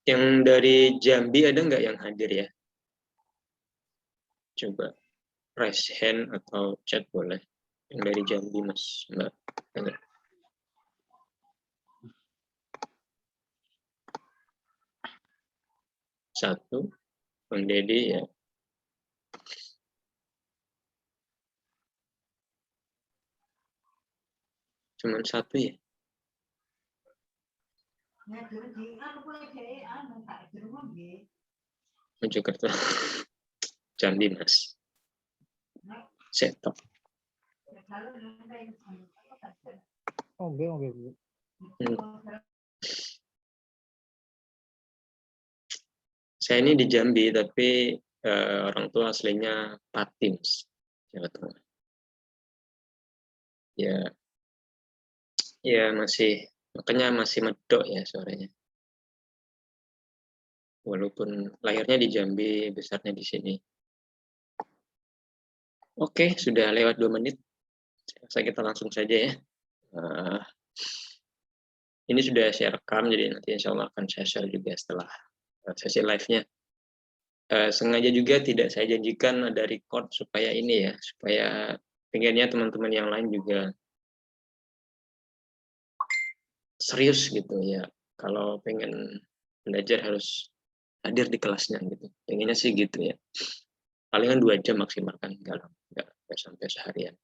Yang dari Jambi ada nggak yang hadir ya? Coba raise hand atau chat boleh. Yang dari Jambi, Mas, Mbak. Ada. Satu, Bang Dedi ya. Cuman satu ya. Mojokerto. Jambi, Mas. Setok. Saya ini di Jambi, tapi orang tua aslinya Patim, Jawa Tengah. Ya masih, makanya masih medok ya suaranya. Walaupun lahirnya di Jambi, besarnya di sini. Oke, sudah lewat 2 menit. Saya kita langsung saja ya. Ini sudah saya rekam, jadi nanti insya Allah akan saya share juga setelah sesi live-nya. Sengaja juga tidak saya janjikan ada record supaya ini ya, supaya pengennya teman-teman yang lain juga serius gitu ya. Kalau pengen belajar harus hadir di kelasnya gitu. Pengennya sih gitu ya. Palingan 2 jam maksimal kan, nggak sampai seharian.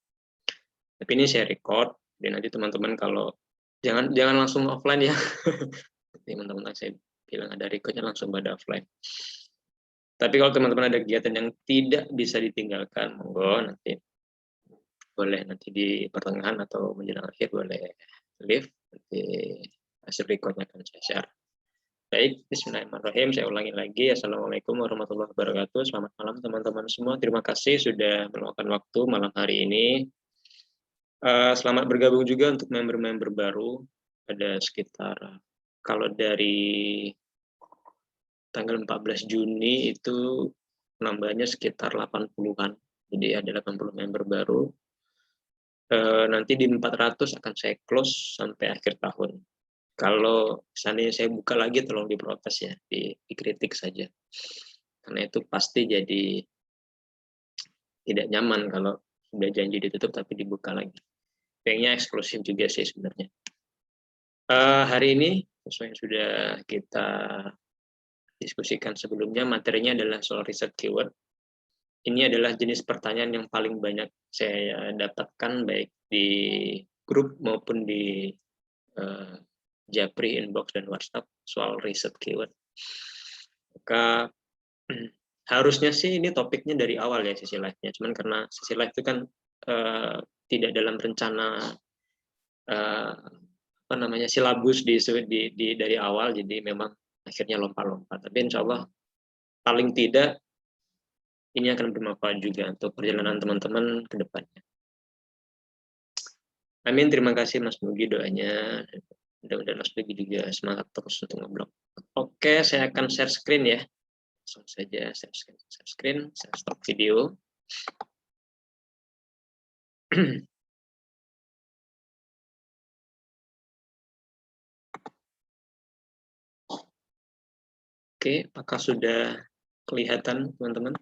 Tapi ini saya record, dan nanti teman-teman kalau jangan langsung offline ya. Teman-teman saya bilang ada recordnya langsung pada offline. Tapi kalau teman-teman ada kegiatan yang tidak bisa ditinggalkan, monggo nanti boleh nanti di pertengahan atau menjelang akhir boleh live, nanti hasil recordnya akan saya share. Baik, bismillahirrahmanirrahim. Saya ulangi lagi. Assalamualaikum warahmatullahi wabarakatuh. Selamat malam teman-teman semua. Terima kasih sudah meluangkan waktu malam hari ini. Selamat bergabung juga untuk member-member baru. Ada sekitar, kalau dari tanggal 14 Juni itu nambahnya sekitar 80-an. Jadi ada 80 member baru. Nanti di 400 akan saya close sampai akhir tahun. Kalau seandainya saya buka lagi, tolong diprotes ya, dikritik saja. Karena itu pasti jadi tidak nyaman kalau sudah janji ditutup tapi dibuka lagi. Pengennya eksklusif juga sih sebenarnya. Hari ini, sesuai yang sudah kita diskusikan sebelumnya, materinya adalah soal riset keyword. Ini adalah jenis pertanyaan yang paling banyak saya dapatkan, baik di grup maupun di Japri, inbox, dan WhatsApp soal riset keyword. Maka harusnya sih ini topiknya dari awal ya sesi live-nya, cuman karena sesi live itu kan tidak dalam rencana silabus dari awal, jadi memang akhirnya lompat-lompat. Tapi insya Allah paling tidak ini akan bermanfaat juga untuk perjalanan teman-teman ke depannya. Amin, terima kasih Mas Nugi doanya. Mudah-mudahan Mas Nugi juga semangat terus untuk ngeblog. Oke, saya akan share screen ya. Langsung saja share screen, saya stop video. Oke, apakah sudah kelihatan teman-teman?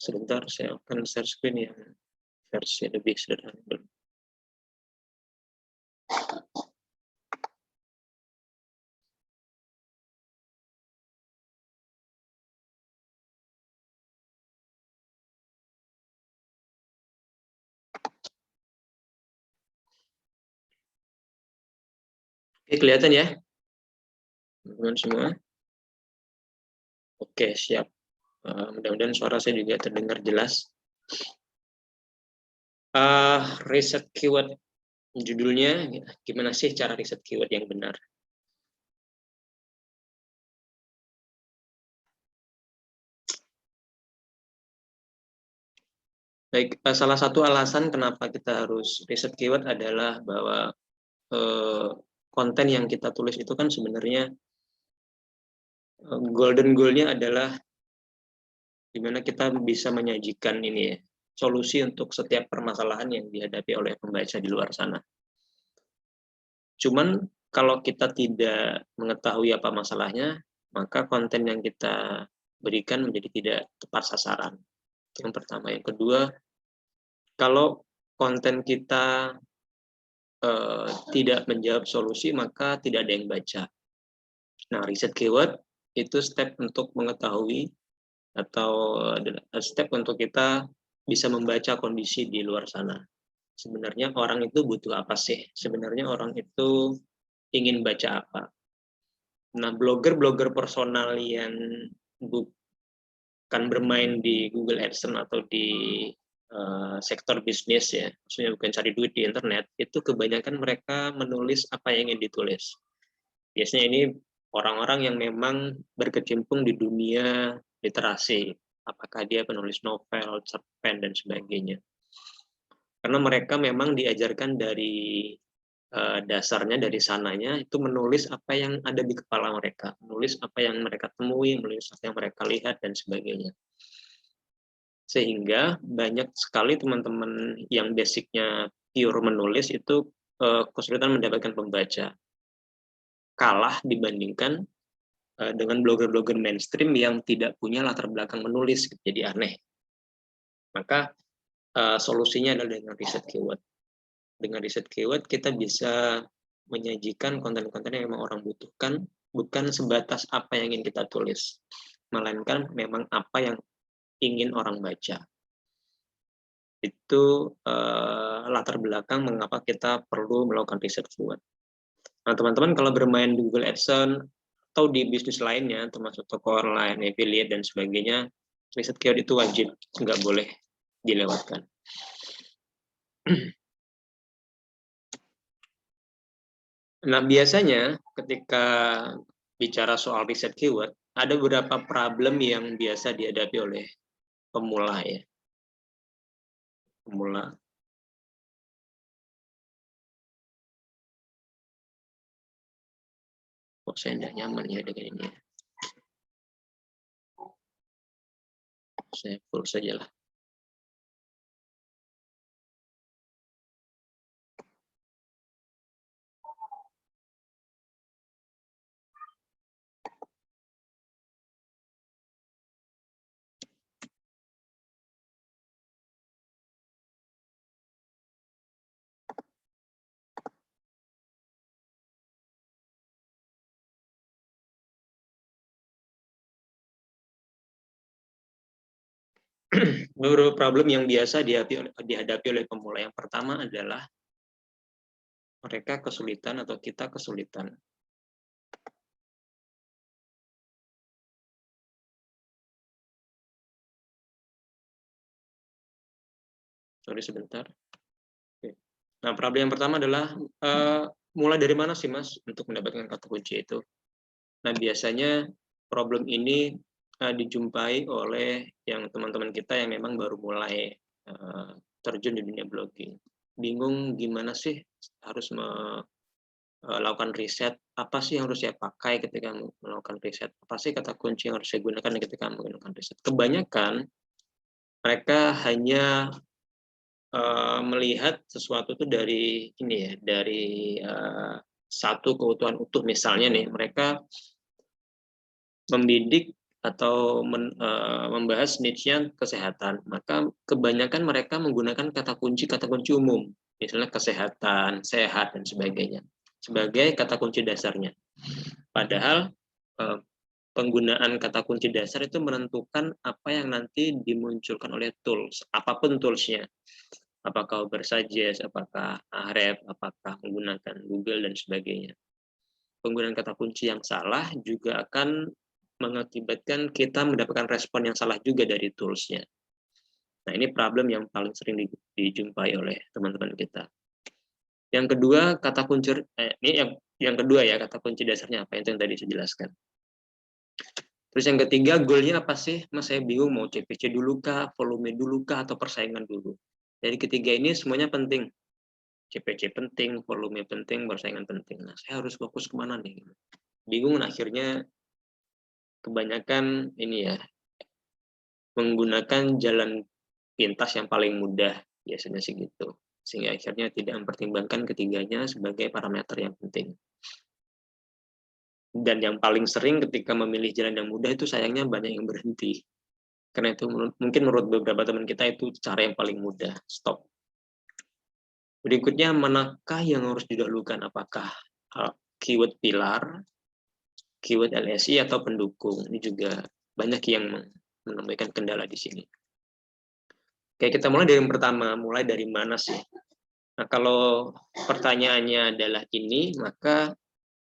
Sebentar, saya akan share screen yang versi lebih sederhana. Oke, kelihatan ya, teman-teman semua? Oke, siap. Mudah-mudahan suara saya juga terdengar jelas. Riset keyword, judulnya, gimana sih cara riset keyword yang benar? Baik, salah satu alasan kenapa kita harus riset keyword adalah bahwa konten yang kita tulis itu kan sebenarnya golden goal-nya adalah dimana kita bisa menyajikan ini ya, solusi untuk setiap permasalahan yang dihadapi oleh pembaca di luar sana. Cuman kalau kita tidak mengetahui apa masalahnya, maka konten yang kita berikan menjadi tidak tepat sasaran. Yang pertama. Yang kedua, kalau konten kita tidak menjawab solusi, maka tidak ada yang baca. Nah, riset keyword itu step untuk mengetahui atau step untuk kita bisa membaca kondisi di luar sana. Sebenarnya orang itu butuh apa sih? Sebenarnya orang itu ingin baca apa? Nah, blogger-blogger personal yang bukan bermain di Google AdSense atau di sektor bisnis ya, maksudnya bukan cari duit di internet, itu kebanyakan mereka menulis apa yang ingin ditulis. Biasanya ini orang-orang yang memang berkecimpung di dunia literasi, apakah dia penulis novel, cerpen, dan sebagainya. Karena mereka memang diajarkan dari dasarnya, dari sananya, itu menulis apa yang ada di kepala mereka, menulis apa yang mereka temui, menulis apa yang mereka lihat, dan sebagainya. Sehingga banyak sekali teman-teman yang basicnya pure menulis itu kesulitan mendapatkan pembaca. Kalah dibandingkan dengan blogger-blogger mainstream yang tidak punya latar belakang menulis, jadi aneh. Maka solusinya adalah dengan riset keyword. Dengan riset keyword kita bisa menyajikan konten-konten yang memang orang butuhkan, bukan sebatas apa yang ingin kita tulis, melainkan memang apa yang ingin orang baca. Itu latar belakang mengapa kita perlu melakukan riset keyword. Nah, teman-teman kalau bermain di Google AdSense atau di bisnis lainnya, termasuk toko online, affiliate, dan sebagainya, riset keyword itu wajib, nggak boleh dilewatkan. Nah, biasanya ketika bicara soal riset keyword, ada beberapa problem yang biasa dihadapi oleh pemula ya. Pemula. Kok saya tidak nyaman ya dengan ini ya. Saya full saja lah. Beberapa problem yang biasa dihadapi oleh pemula. Yang pertama adalah mereka kesulitan atau kita kesulitan. Sorry sebentar. Nah, problem yang pertama adalah mulai dari mana sih Mas untuk mendapatkan kata kunci itu? Nah, biasanya problem ini dijumpai oleh yang teman-teman kita yang memang baru mulai terjun di dunia blogging. Bingung gimana sih harus melakukan riset, apa sih yang harus saya pakai ketika melakukan riset, apa sih kata kunci yang harus saya gunakan ketika menggunakan riset. Kebanyakan mereka hanya melihat sesuatu itu dari ini ya, dari satu keutuhan utuh. Misalnya nih, mereka membidik atau membahas niche-nya kesehatan, maka kebanyakan mereka menggunakan kata kunci umum, misalnya kesehatan, sehat, dan sebagainya, sebagai kata kunci dasarnya. Padahal penggunaan kata kunci dasar itu menentukan apa yang nanti dimunculkan oleh tools, apapun toolsnya. Apakah Uber Suggest, apakah Ahref, apakah menggunakan Google, dan sebagainya. penggunaan kata kunci yang salah juga akan mengakibatkan kita mendapatkan respon yang salah juga dari tools-nya. Nah, ini problem yang paling sering dijumpai oleh teman-teman kita. Yang kedua, kata kunci ini yang kedua ya, kata kunci dasarnya apa, itu yang tadi saya jelaskan. Terus yang ketiga, goalnya apa sih? Mas, saya bingung mau CPC dulu kah, volume dulu kah, atau persaingan dulu. Jadi ketiga ini semuanya penting. CPC penting, volume penting, persaingan penting. Nah, saya harus fokus kemana nih? Bingung, akhirnya kebanyakan ini ya, menggunakan jalan pintas yang paling mudah, biasanya sih gitu. Sehingga akhirnya tidak mempertimbangkan ketiganya sebagai parameter yang penting. Dan yang paling sering ketika memilih jalan yang mudah itu sayangnya banyak yang berhenti. Karena itu mungkin menurut beberapa teman kita itu cara yang paling mudah, stop. Berikutnya, manakah yang harus didahulukan? Apakah keyword pilar, keyword LSI, atau pendukung? Ini juga banyak yang menemukan kendala di sini. Oke, kita mulai dari yang pertama. Mulai dari mana sih? Nah, kalau pertanyaannya adalah ini, maka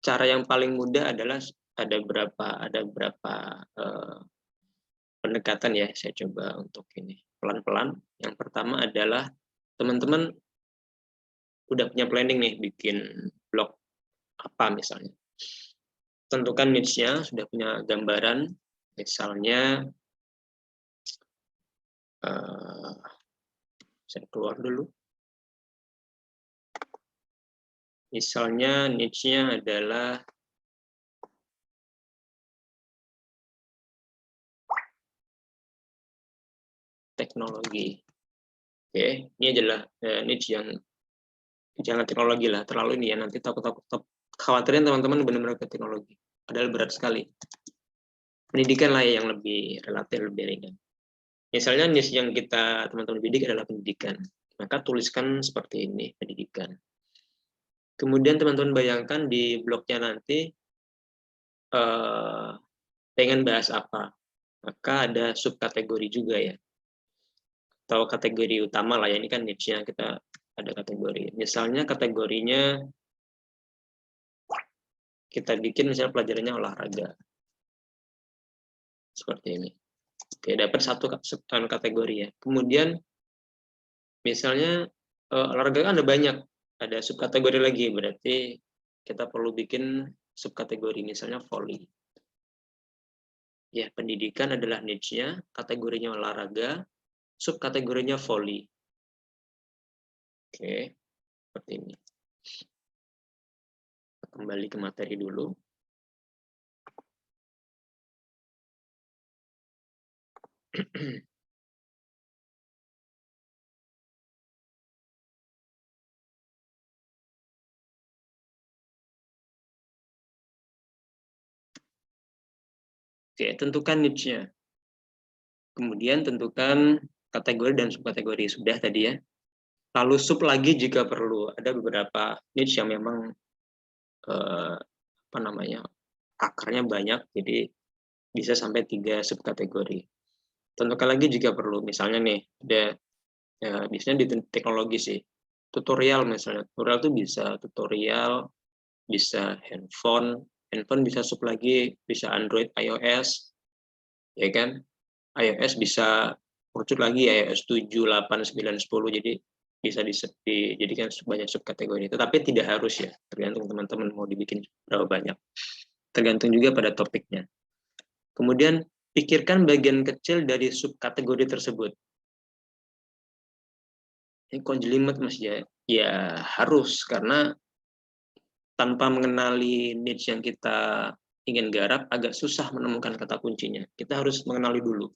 cara yang paling mudah adalah ada berapa pendekatan ya. Saya coba untuk ini pelan-pelan. Yang pertama adalah teman-teman udah punya planning nih bikin blog apa misalnya. Tentukan niche-nya, sudah punya gambaran. Misalnya saya keluar dulu. Misalnya niche-nya adalah teknologi. Oke, ini adalah niche yang jangan teknologi lah, terlalu ini ya, nanti takut khawatirin teman-teman benar-benar ke teknologi. Padahal berat sekali. Pendidikan lah yang lebih relatif, lebih ringan. Misalnya niche yang kita teman-teman bidik adalah pendidikan. Maka tuliskan seperti ini, pendidikan. Kemudian teman-teman bayangkan di blognya nanti pengen bahas apa. Maka ada subkategori juga ya. Atau kategori utama lah ya, ini kan niche-nya kita ada kategori. Misalnya kategorinya kita bikin misalnya pelajarannya olahraga. Seperti ini. Oke, dapat satu kategori ya. Kemudian misalnya olahraga kan ada banyak, ada subkategori lagi, berarti kita perlu bikin subkategori, misalnya volley. Ya, pendidikan adalah niche-nya, kategorinya olahraga, subkategorinya volley. Oke, seperti ini. Kembali ke materi dulu. Oke, tentukan niche-nya. Kemudian tentukan kategori dan subkategori. Sudah tadi ya. Lalu sub lagi jika perlu. Ada beberapa niche yang memang akarnya banyak, jadi bisa sampai 3 subkategori. Tentukan lagi jika perlu. Misalnya nih, ada biasanya di teknologi sih. Tutorial misalnya. Tutorial itu bisa tutorial, bisa handphone bisa sub lagi, bisa Android, iOS, ya kan? iOS bisa merucut lagi iOS 7, 8, 9, 10, jadi bisa dijadikan banyak subkategori. Tetapi tidak harus ya, tergantung teman-teman mau dibikin berapa banyak. Tergantung juga pada topiknya. Kemudian pikirkan bagian kecil dari subkategori tersebut. Ini kok jelimet Mas ya? Ya harus, karena tanpa mengenali niche yang kita ingin garap, agak susah menemukan kata kuncinya. Kita harus mengenali dulu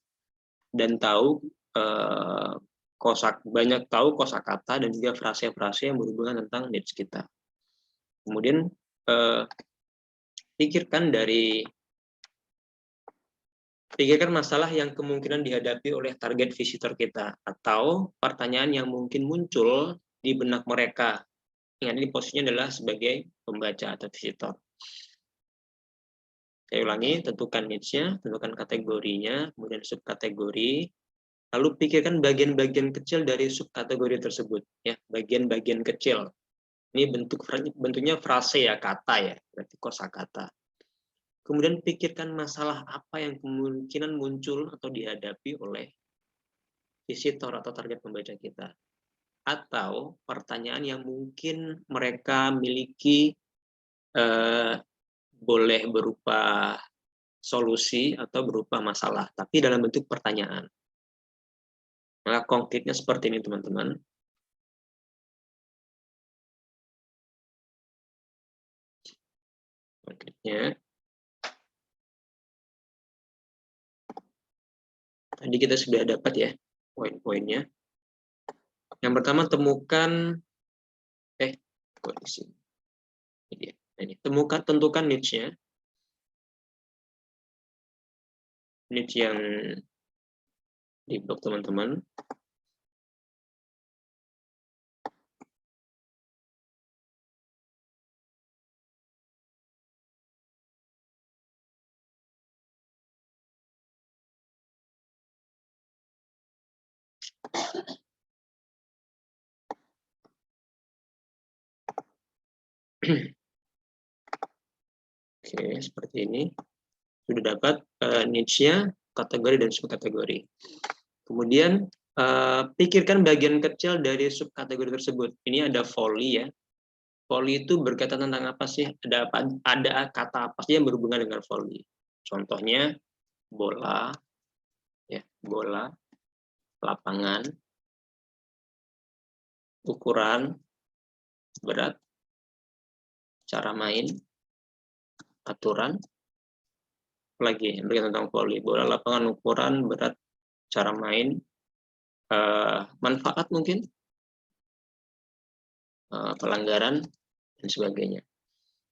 dan tahu banyak tahu kosakata dan juga frase-frase yang berhubungan tentang niche kita. Kemudian pikirkan masalah yang kemungkinan dihadapi oleh target visitor kita atau pertanyaan yang mungkin muncul di benak mereka. Ingat, ini posisinya adalah sebagai pembaca atau visitor. Saya ulangi, tentukan niche-nya, tentukan kategorinya, kemudian subkategori, lalu pikirkan bagian-bagian kecil dari subkategori tersebut, ya, bagian-bagian kecil. Ini bentuknya frase ya, kata ya, berarti kosakata. Kemudian pikirkan masalah apa yang kemungkinan muncul atau dihadapi oleh visitor atau target pembaca kita. Atau pertanyaan yang mungkin mereka miliki boleh berupa solusi atau berupa masalah, tapi dalam bentuk pertanyaan. Maka konkretnya seperti ini teman-teman. Konkretnya, tadi kita sudah dapat ya poin-poinnya. Yang pertama temukan tentukan niche-nya. Niche yang di blog teman-teman. Oke, seperti ini. Sudah dapat niche-nya, kategori dan subkategori. Kemudian pikirkan bagian kecil dari subkategori tersebut. Ini ada volley ya. Volley itu berkaitan tentang apa sih? Ada kata apa sih yang berhubungan dengan volley? Contohnya bola, ya, bola, lapangan, ukuran, berat, cara main, aturan, lagi berkaitan tentang volley, bola, lapangan, ukuran, berat, cara main, manfaat mungkin, pelanggaran, dan sebagainya.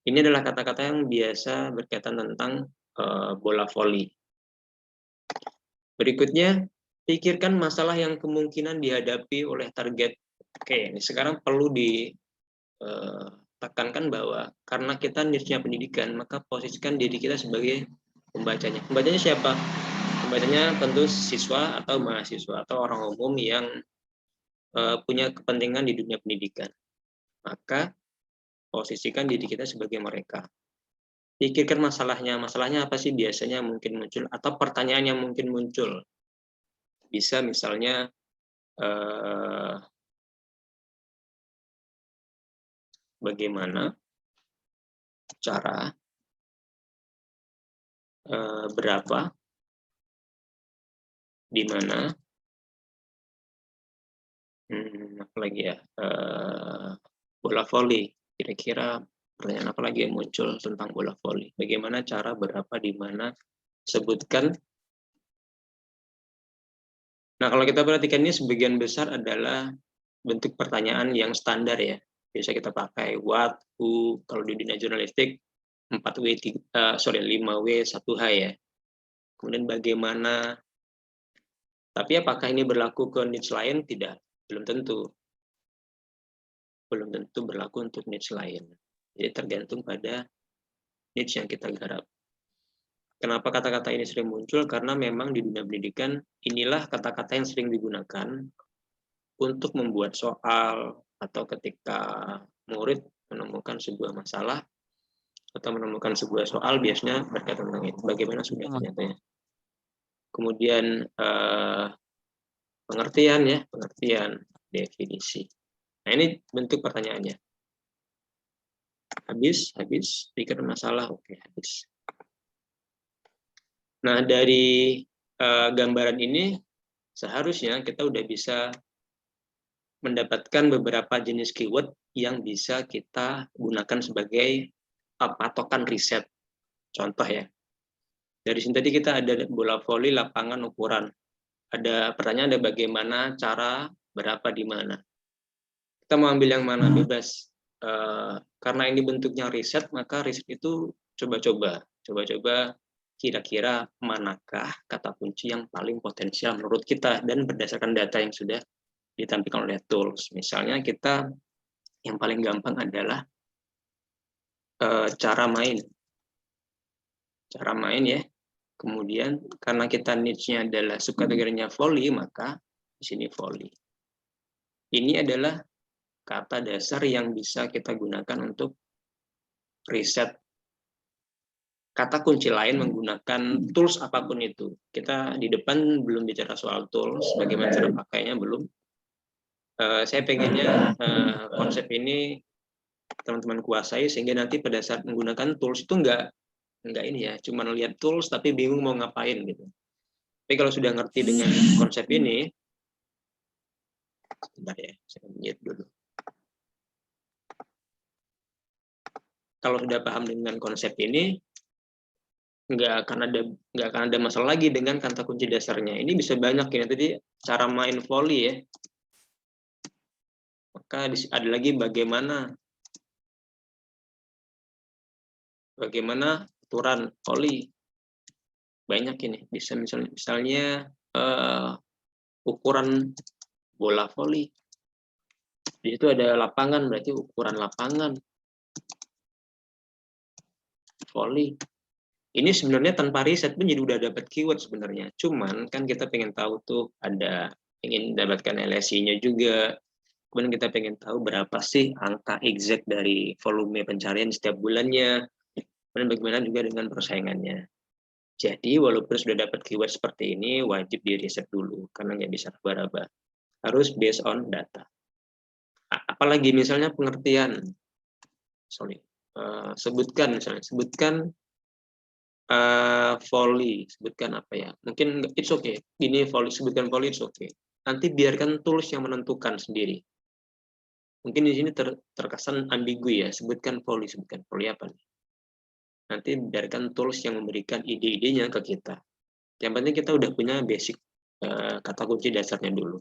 Ini adalah kata-kata yang biasa berkaitan tentang bola voli. Berikutnya, pikirkan masalah yang kemungkinan dihadapi oleh target. Oke, ini sekarang perlu ditekankan bahwa karena kita niche-nya pendidikan, maka posisikan diri kita sebagai pembacanya. Pembacanya siapa? Pembacanya tentu siswa atau mahasiswa atau orang umum yang punya kepentingan di dunia pendidikan. Maka posisikan diri kita sebagai mereka. Pikirkan masalahnya apa sih biasanya mungkin muncul, atau pertanyaan yang mungkin muncul. Bisa misalnya bagaimana cara, berapa, di mana, apa lagi ya, bola voli. Kira-kira pertanyaan apa lagi yang muncul tentang bola voli? Bagaimana cara, berapa, di mana, sebutkan. Nah, kalau kita perhatikan ini sebagian besar adalah bentuk pertanyaan yang standar ya. Biasa kita pakai what, who, kalau di dunia jurnalistik 5W, 1H ya. Kemudian bagaimana. Tapi apakah ini berlaku ke niche lain? Tidak, belum tentu. Belum tentu berlaku untuk niche lain. Jadi tergantung pada niche yang kita garap. Kenapa kata-kata ini sering muncul? Karena memang di dunia pendidikan inilah kata-kata yang sering digunakan untuk membuat soal atau ketika murid menemukan sebuah masalah atau menemukan sebuah soal, biasanya berkaitan tentang itu. Bagaimana sudah ternyata ya. Kemudian pengertian, definisi. Nah, ini bentuk pertanyaannya. Habis, pikir masalah, oke, habis. Nah, dari gambaran ini seharusnya kita udah bisa mendapatkan beberapa jenis keyword yang bisa kita gunakan sebagai patokan riset. Contoh ya, dari sini tadi kita ada bola voli, lapangan, ukuran. Ada pertanyaan, ada bagaimana, cara, berapa, di mana. Kita mau ambil yang mana, bebas. Karena ini bentuknya riset, maka riset itu coba-coba kira-kira manakah kata kunci yang paling potensial menurut kita, dan berdasarkan data yang sudah ditampilkan oleh tools. Misalnya kita yang paling gampang adalah cara main ya. Kemudian karena kita niche-nya adalah subkategorinya volley, maka di sini volley. Ini adalah kata dasar yang bisa kita gunakan untuk riset kata kunci lain menggunakan tools apapun itu. Kita di depan belum bicara soal tools, bagaimana cara pakainya belum. Saya pengennya konsep ini teman-teman kuasai sehingga nanti pada saat menggunakan tools itu enggak ini ya, cuma lihat tools tapi bingung mau ngapain gitu. Tapi kalau sudah ngerti dengan konsep ini, sebentar ya, saya mute dulu. Kalau sudah paham dengan konsep ini, nggak akan ada masalah lagi dengan kata kunci dasarnya. Ini bisa banyak ya, tadi cara main volley ya. Maka ada lagi bagaimana aturan volley. Banyak ini, bisa misalnya ukuran bola volley. Di situ ada lapangan, berarti ukuran lapangan volley. Ini sebenarnya tanpa riset pun jadi udah dapat keyword sebenarnya. Cuman kan kita pengen tahu tuh ingin dapatkan LSI-nya juga. Kemudian kita pengen tahu berapa sih angka exact dari volume pencarian setiap bulannya. Kemudian bagaimana juga dengan persaingannya. Jadi walaupun sudah dapat keyword seperti ini, wajib di riset dulu karena nggak bisa raba-raba. Harus based on data. Apalagi misalnya pengertian. Sebutkan volley, sebutkan apa ya, mungkin it's okay, ini volley, sebutkan volley, it's okay. Nanti biarkan tools yang menentukan sendiri. Mungkin di sini terkesan ambigu ya, sebutkan volley apa nih. Nanti biarkan tools yang memberikan ide-idenya ke kita. Yang penting kita udah punya basic kata kunci dasarnya dulu.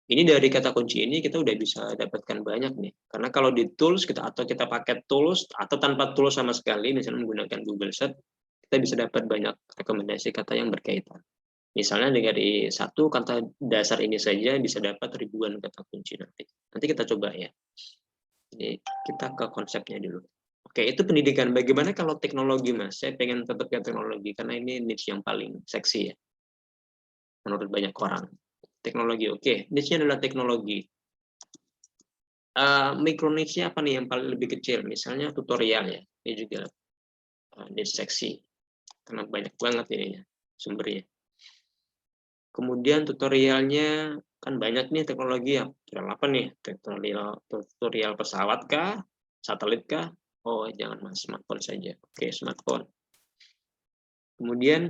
Ini dari kata kunci ini kita udah bisa dapatkan banyak nih. Karena kalau di tools atau kita pakai tools atau tanpa tools sama sekali, misalnya menggunakan Google Search, kita bisa dapat banyak rekomendasi kata yang berkaitan. Misalnya dari satu kata dasar ini saja bisa dapat ribuan kata kunci nanti. Nanti kita coba ya. Jadi kita ke konsepnya dulu. Oke, itu pendidikan. Bagaimana kalau teknologi, Mas? Saya pengen tetap ke teknologi karena ini niche yang paling seksi ya. Menurut banyak orang. Teknologi, oke. Niche-nya adalah teknologi. Mikro niche-nya apa nih yang paling lebih kecil? Misalnya tutorial ya. Ini juga niche seksi. Karena banyak banget ininya sumbernya. Kemudian tutorialnya kan banyak nih teknologi ya. Tutorial apa nih? Tutorial pesawat kah? Satelit kah? Oh, jangan Mas, smartphone saja. Oke, smartphone. Kemudian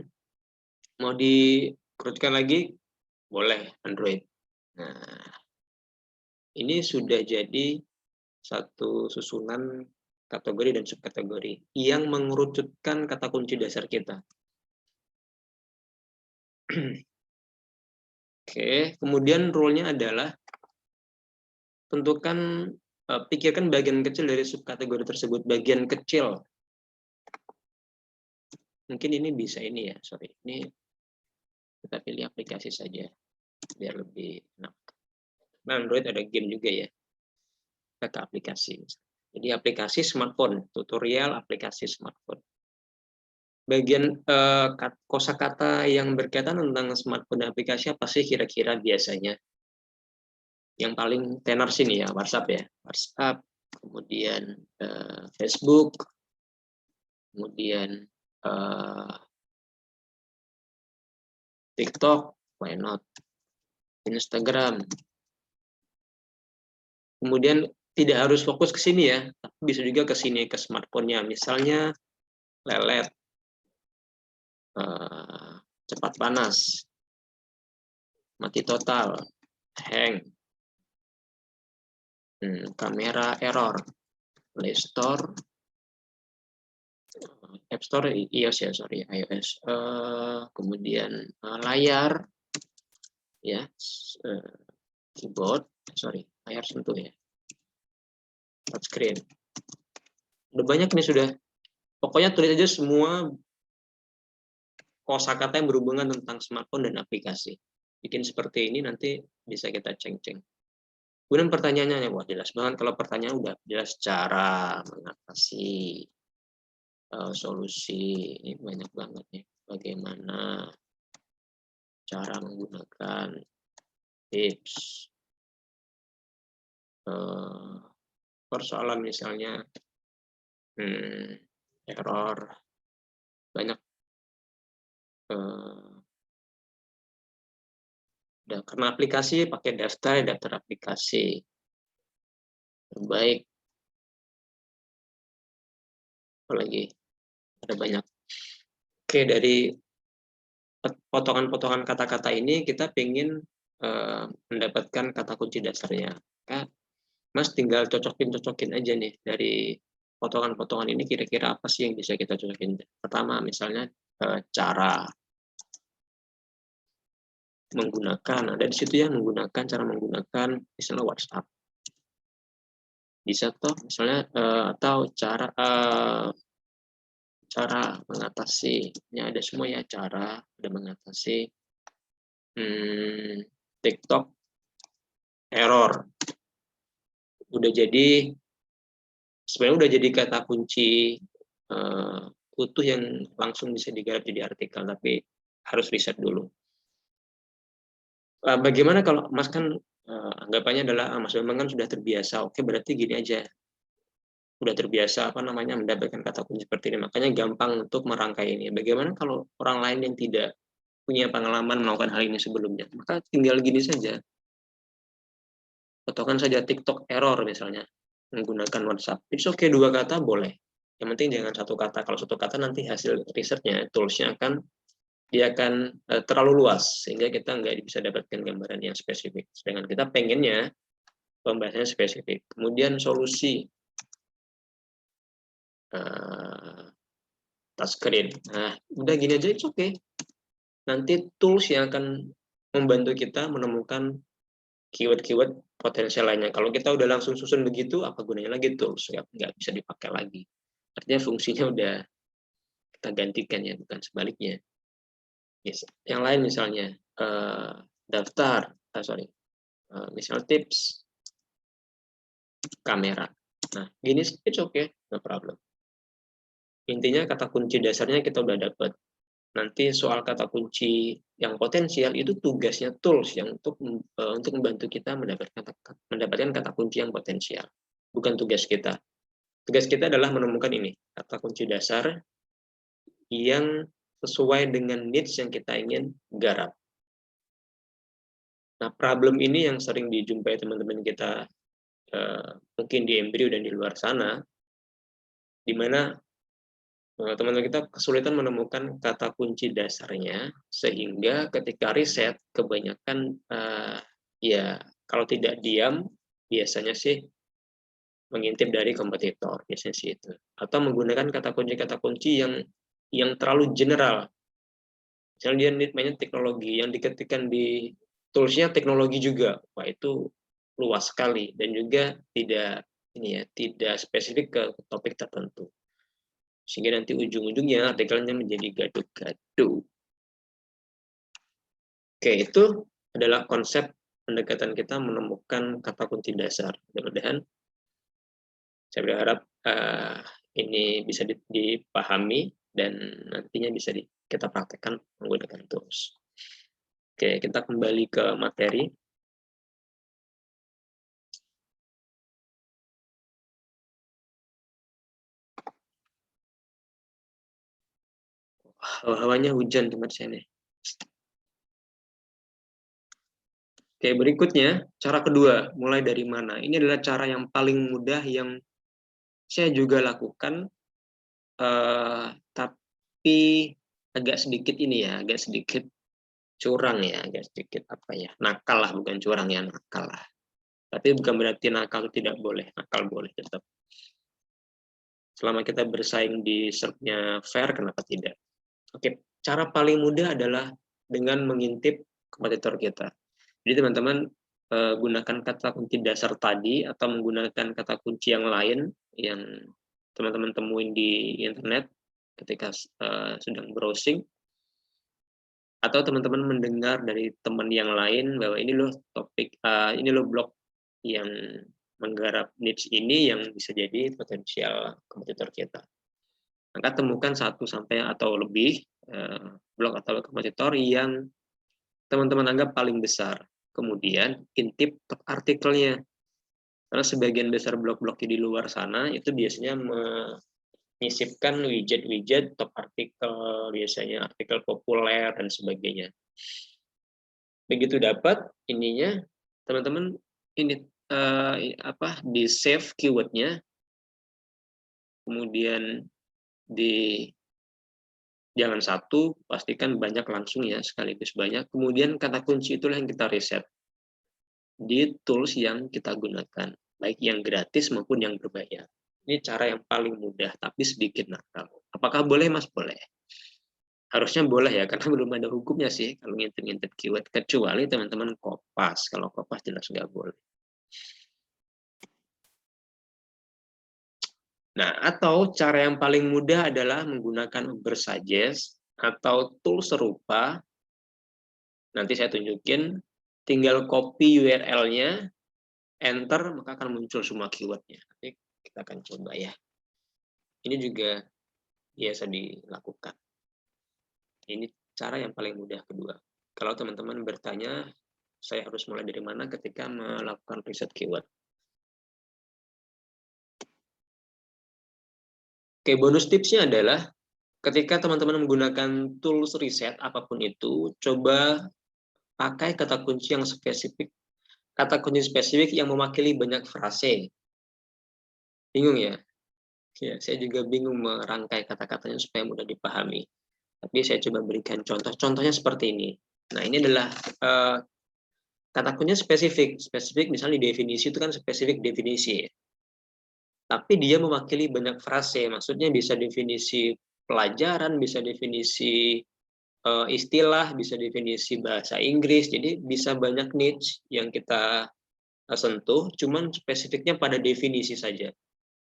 mau dikerutkan lagi? Boleh, Android. Nah, ini sudah jadi satu susunan kategori dan subkategori yang mengerucutkan kata kunci dasar kita. Oke, kemudian rule-nya adalah tentukan, pikirkan bagian kecil dari subkategori tersebut, bagian kecil. Mungkin ini bisa ini ya, sorry, ini kita pilih aplikasi saja biar lebih enak. Nah, Android ada game juga ya, kita ke aplikasi. Jadi aplikasi smartphone, tutorial aplikasi smartphone. Bagian kosakata yang berkaitan tentang smartphone dan aplikasi apa sih kira-kira biasanya? Yang paling tenar sini ya, WhatsApp ya, WhatsApp, kemudian Facebook, kemudian TikTok, why not? Instagram. Kemudian tidak harus fokus ke sini ya, tapi bisa juga ke sini, ke smartphone-nya. Misalnya lelet, cepat panas, mati total, hang, kamera error, Play Store, App Store iOS ya, sorry, iOS. Kemudian layar, ya, keyboard, sorry, layar sentuh ya, touchscreen. Udah banyak nih sudah. Pokoknya tulis aja semua kosakata yang berhubungan tentang smartphone dan aplikasi. Bikin seperti ini nanti bisa kita ceng-ceng. Kemudian pertanyaannya, wah jelas banget kalau pertanyaan udah jelas cara mengatasi, solusi, ini banyak banget nih. Bagaimana cara menggunakan tips, persoalan misalnya error banyak, karena aplikasi pakai daftar aplikasi terbaik, apalagi ada banyak. Oke, dari potongan-potongan kata-kata ini kita ingin mendapatkan kata kunci dasarnya. Mas tinggal cocokin aja nih dari potongan-potongan ini kira-kira apa sih yang bisa kita cocokin. Pertama misalnya cara menggunakan, ada di situ ya menggunakan, cara menggunakan misalnya WhatsApp. Bisa toh misalnya atau cara mengatasi, ini ada semua ya, cara ada mengatasi TikTok error. Udah jadi, sebenarnya udah jadi kata kunci utuh yang langsung bisa digarap jadi artikel, tapi harus riset dulu. Bagaimana kalau Mas kan anggapannya adalah Mas memang kan sudah terbiasa, oke berarti gini aja, udah terbiasa mendapatkan kata kunci seperti ini, makanya gampang untuk merangkai ini. Bagaimana kalau orang lain yang tidak punya pengalaman melakukan hal ini sebelumnya? Maka tinggal gini saja, potongan saja TikTok error misalnya, menggunakan WhatsApp. It's okay, 2 kata boleh. Yang penting jangan 1 kata. Kalau 1 kata nanti hasil risetnya, toolsnya dia akan terlalu luas, sehingga kita nggak bisa dapatkan gambaran yang spesifik. Sedangkan kita pengennya pembahasannya spesifik. Kemudian solusi touchscreen. Nah, udah gini aja, it's okay. Nanti tools yang akan membantu kita menemukan keyword-keyword potensial lainnya. Kalau kita udah langsung susun begitu, apa gunanya lagi tools? Nggak bisa dipakai lagi. Artinya fungsinya udah kita gantikan ya, bukan sebaliknya. Yes. Yang lain misalnya daftar, misal tips kamera. Nah, gini it's okay, no problem. Intinya kata kunci dasarnya kita udah dapat. Nanti soal kata kunci yang potensial itu tugasnya tools yang untuk membantu kita mendapatkan kata kunci yang potensial. Bukan tugas kita. Tugas kita adalah menemukan ini, kata kunci dasar yang sesuai dengan needs yang kita ingin garap. Nah, problem ini yang sering dijumpai teman-teman kita mungkin di embrio dan di luar sana, di mana teman-teman kita kesulitan menemukan kata kunci dasarnya, sehingga ketika riset kebanyakan ya kalau tidak diam biasanya sih mengintip dari kompetitor, biasanya sih itu, atau menggunakan kata kunci yang terlalu general. Misalnya dia mainnya teknologi, yang diketikkan di toolsnya teknologi juga, wah itu luas sekali dan juga tidak spesifik ke topik tertentu. Sehingga nanti ujung-ujungnya artikelnya menjadi gaduh-gaduh. Oke, itu adalah konsep pendekatan kita menemukan kata kunci dasar. Mudah-mudahan saya berharap ini bisa dipahami dan nantinya bisa kita praktekkan menggunakan tools. Oke, kita kembali ke materi. Hawanya hujan tempat saya nih. Oke, berikutnya, cara kedua, mulai dari mana? Ini adalah cara yang paling mudah yang saya juga lakukan, tapi agak sedikit curang ya, agak sedikit nakal lah, bukan curang ya, nakal lah. Tapi bukan berarti nakal tidak boleh, nakal boleh tetap. Selama kita bersaing di serve-nya fair, kenapa tidak? Oke, cara paling mudah adalah dengan mengintip kompetitor kita. Jadi teman-teman gunakan kata kunci dasar tadi atau menggunakan kata kunci yang lain yang teman-teman temuin di internet ketika sedang browsing, atau teman-teman mendengar dari teman yang lain bahwa ini loh ini loh blog yang menggarap niche ini yang bisa jadi potensial kompetitor kita. Maka temukan 1 sampai atau lebih blog atau kompetitor yang teman-teman anggap paling besar. Kemudian intip artikelnya. Karena sebagian besar blog-blog di luar sana itu biasanya menyisipkan widget-widget top artikel, biasanya artikel populer dan sebagainya. Begitu dapat ininya, teman-teman ini di save keywordnya, kemudian jangan satu, pastikan banyak langsung ya, sekaligus banyak. Kemudian kata kunci itulah yang kita riset di tools yang kita gunakan, baik yang gratis maupun yang berbayar. Ini cara yang paling mudah, tapi sedikit nakal. Apakah boleh, Mas? Boleh. Harusnya boleh ya, karena belum ada hukumnya sih kalau ngintip-ngintip keyword, kecuali teman-teman kopas. Kalau kopas jelas nggak boleh. Nah, atau cara yang paling mudah adalah menggunakan Ubersuggest atau tool serupa. Nanti saya tunjukin, tinggal copy URL-nya, enter, maka akan muncul semua keyword-nya. Nanti kita akan coba ya. Ini juga biasa dilakukan. Ini cara yang paling mudah kedua. Kalau teman-teman bertanya, saya harus mulai dari mana ketika melakukan riset keyword. Oke, bonus tipsnya adalah ketika teman-teman menggunakan tools riset apapun itu, coba pakai kata kunci yang spesifik. Kata kunci spesifik yang mewakili banyak frase. Bingung ya? Ya, saya juga bingung merangkai kata-katanya supaya mudah dipahami. Tapi saya coba berikan contoh. Contohnya seperti ini. Nah, ini adalah kata kuncinya spesifik. Spesifik misalnya di definisi itu kan spesifik definisi. Tapi dia mewakili banyak frase. Maksudnya bisa definisi pelajaran, bisa definisi istilah, bisa definisi bahasa Inggris. Jadi bisa banyak niche yang kita sentuh, cuman spesifiknya pada definisi saja.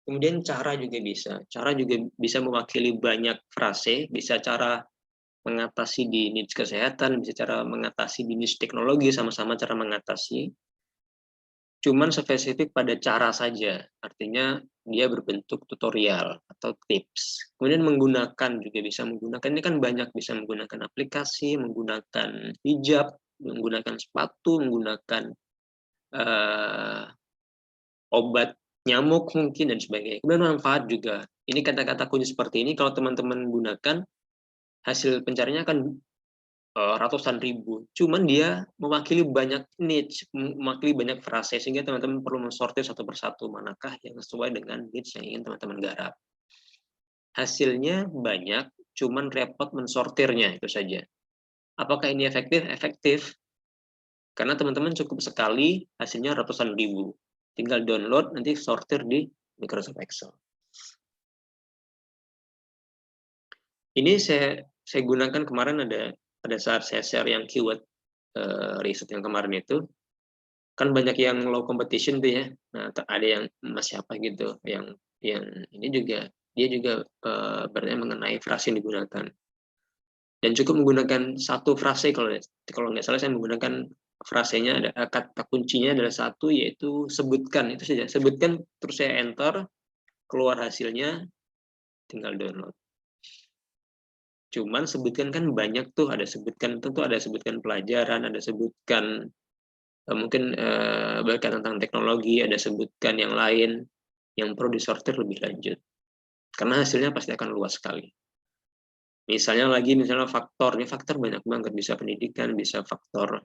Kemudian cara juga bisa. Cara juga bisa mewakili banyak frase, bisa cara mengatasi di niche kesehatan, bisa cara mengatasi di niche teknologi, sama-sama cara mengatasi. Cuman spesifik pada cara saja. Artinya dia berbentuk tutorial atau tips. Kemudian menggunakan juga bisa menggunakan, ini kan banyak, bisa menggunakan aplikasi, menggunakan hijab, menggunakan sepatu, menggunakan obat nyamuk mungkin dan sebagainya. Kemudian manfaat juga. Ini kata-kata kunci seperti ini kalau teman-teman gunakan, hasil pencariannya akan ratusan ribu. Cuman dia mewakili banyak niche, mewakili banyak frase, sehingga teman-teman perlu mensortir satu persatu manakah yang sesuai dengan niche yang ingin teman-teman garap. Hasilnya banyak, cuman repot mensortirnya, itu saja. Apakah ini efektif? Efektif. Karena teman-teman cukup sekali, hasilnya ratusan ribu. Tinggal download, nanti sortir di Microsoft Excel. Ini saya gunakan kemarin pada saat saya share yang keyword riset yang kemarin itu, kan banyak yang low competition tuh ya. Nah, ada yang masih apa gitu, yang ini juga dia juga berarti mengenai frase yang digunakan. Dan cukup menggunakan satu frase, kalau nggak salah saya menggunakan frasenya, ada kata kuncinya adalah satu, yaitu sebutkan, itu saja. Sebutkan, terus saya enter, keluar hasilnya, tinggal download. Cuman sebutkan kan banyak tuh, ada sebutkan tentu, ada sebutkan pelajaran, ada sebutkan mungkin berkaitan tentang teknologi, ada sebutkan yang lain yang perlu disortir lebih lanjut. Karena hasilnya pasti akan luas sekali. Misalnya faktor, ini faktor banyak banget, bisa pendidikan, bisa faktor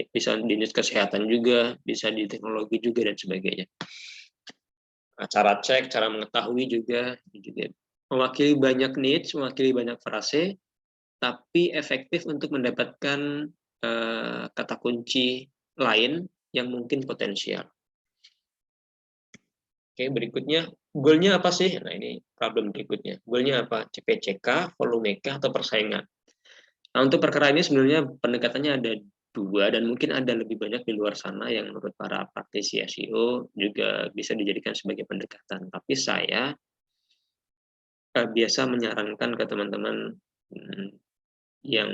bisa di dinas kesehatan juga, bisa di teknologi juga dan sebagainya. Cara cek, cara mengetahui juga mewakili banyak niche, mewakili banyak frase, tapi efektif untuk mendapatkan kata kunci lain yang mungkin potensial. Oke, berikutnya, goalnya apa sih? Nah, ini problem berikutnya. Goalnya apa? CPCK, volumeka, atau persaingan? Nah, untuk perkara ini sebenarnya pendekatannya ada dua, dan mungkin ada lebih banyak di luar sana yang menurut para praktisi SEO juga bisa dijadikan sebagai pendekatan. Tapi saya biasa menyarankan ke teman-teman yang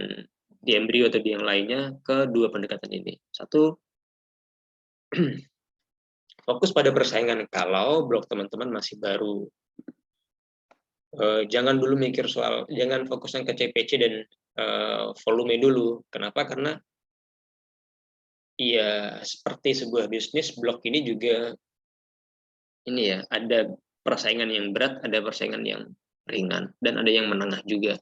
di embrio atau di yang lainnya ke dua pendekatan ini. Satu, fokus pada persaingan kalau blog teman-teman masih baru. Jangan dulu mikir jangan fokusnya ke CPC dan volume dulu. Kenapa? Karena Iya, seperti sebuah bisnis, blog ini juga ini ya, ada persaingan yang berat, ada persaingan yang ringan, dan ada yang menengah juga.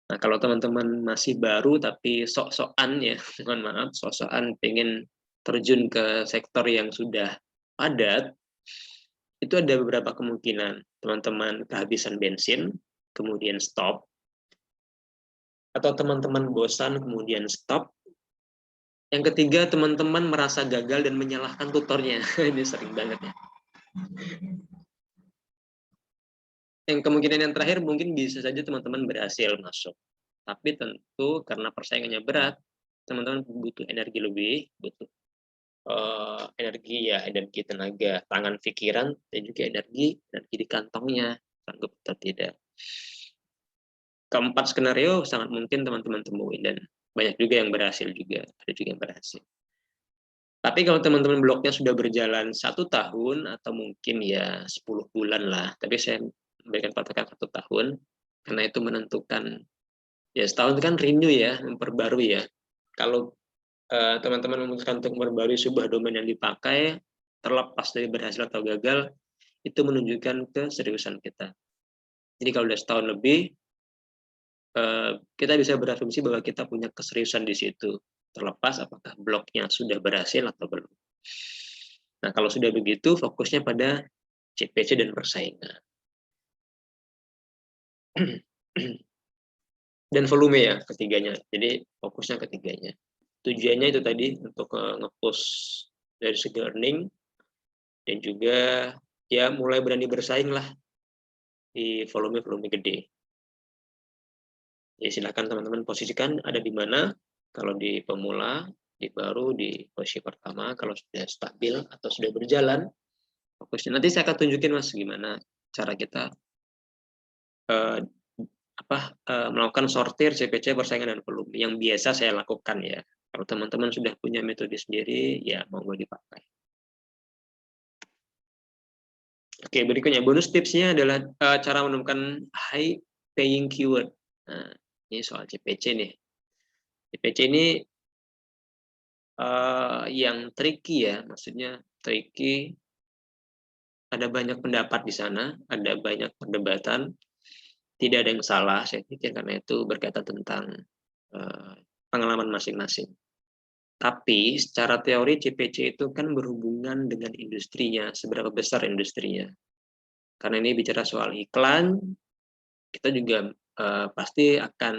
Nah, kalau teman-teman masih baru tapi sok-sokan ya, mohon maaf, sok-sokan pengen terjun ke sektor yang sudah padat, itu ada beberapa kemungkinan. Teman-teman kehabisan bensin, kemudian stop, atau teman-teman bosan, kemudian stop. Yang ketiga, teman-teman merasa gagal dan menyalahkan tutornya. Ini sering banget ya. Yang kemungkinan yang terakhir mungkin bisa saja teman-teman berhasil masuk. Tapi tentu karena persaingannya berat, teman-teman butuh energi lebih, butuh energi ya, energi tenaga, tangan, pikiran, dan juga energi di kantongnya, sanggup atau tidak. Keempat skenario sangat mungkin teman-teman temuin, dan banyak juga yang berhasil juga, ada juga yang berhasil. Tapi kalau teman-teman blognya sudah berjalan 1 tahun atau mungkin ya 10 bulan lah, tapi saya memberikan patokan 1 tahun, karena itu menentukan, ya setahun itu kan renew ya, memperbarui ya. Kalau teman-teman memutuskan untuk memperbarui sebuah domain yang dipakai, terlepas dari berhasil atau gagal, itu menunjukkan keseriusan kita. Jadi kalau sudah setahun lebih, kita bisa berasumsi bahwa kita punya keseriusan di situ, terlepas apakah blognya sudah berhasil atau belum. Nah, kalau sudah begitu, fokusnya pada CPC dan persaingan. Dan volume ya, ketiganya. Jadi fokusnya ketiganya. Tujuannya itu tadi untuk nge-push dari segi earning, dan juga ya mulai berani bersaing lah di volume-volume gede. Ya silakan teman-teman posisikan ada di mana. Kalau di pemula, di baru, di posisi pertama. Kalau sudah stabil atau sudah berjalan, fokusnya. Nanti saya akan tunjukin Mas gimana cara kita melakukan sortir CPC persaingan dan volume yang biasa saya lakukan ya. Kalau teman-teman sudah punya metode sendiri, ya monggo dipakai. Oke, berikutnya bonus tipsnya adalah cara menemukan high paying keyword. Nah, ini soal CPC nih. CPC ini yang tricky ya, maksudnya tricky. Ada banyak pendapat di sana, ada banyak perdebatan. Tidak ada yang salah, saya pikir, karena itu berkaitan tentang pengalaman masing-masing. Tapi secara teori CPC itu kan berhubungan dengan industrinya, seberapa besar industrinya. Karena ini bicara soal iklan, kita juga pasti akan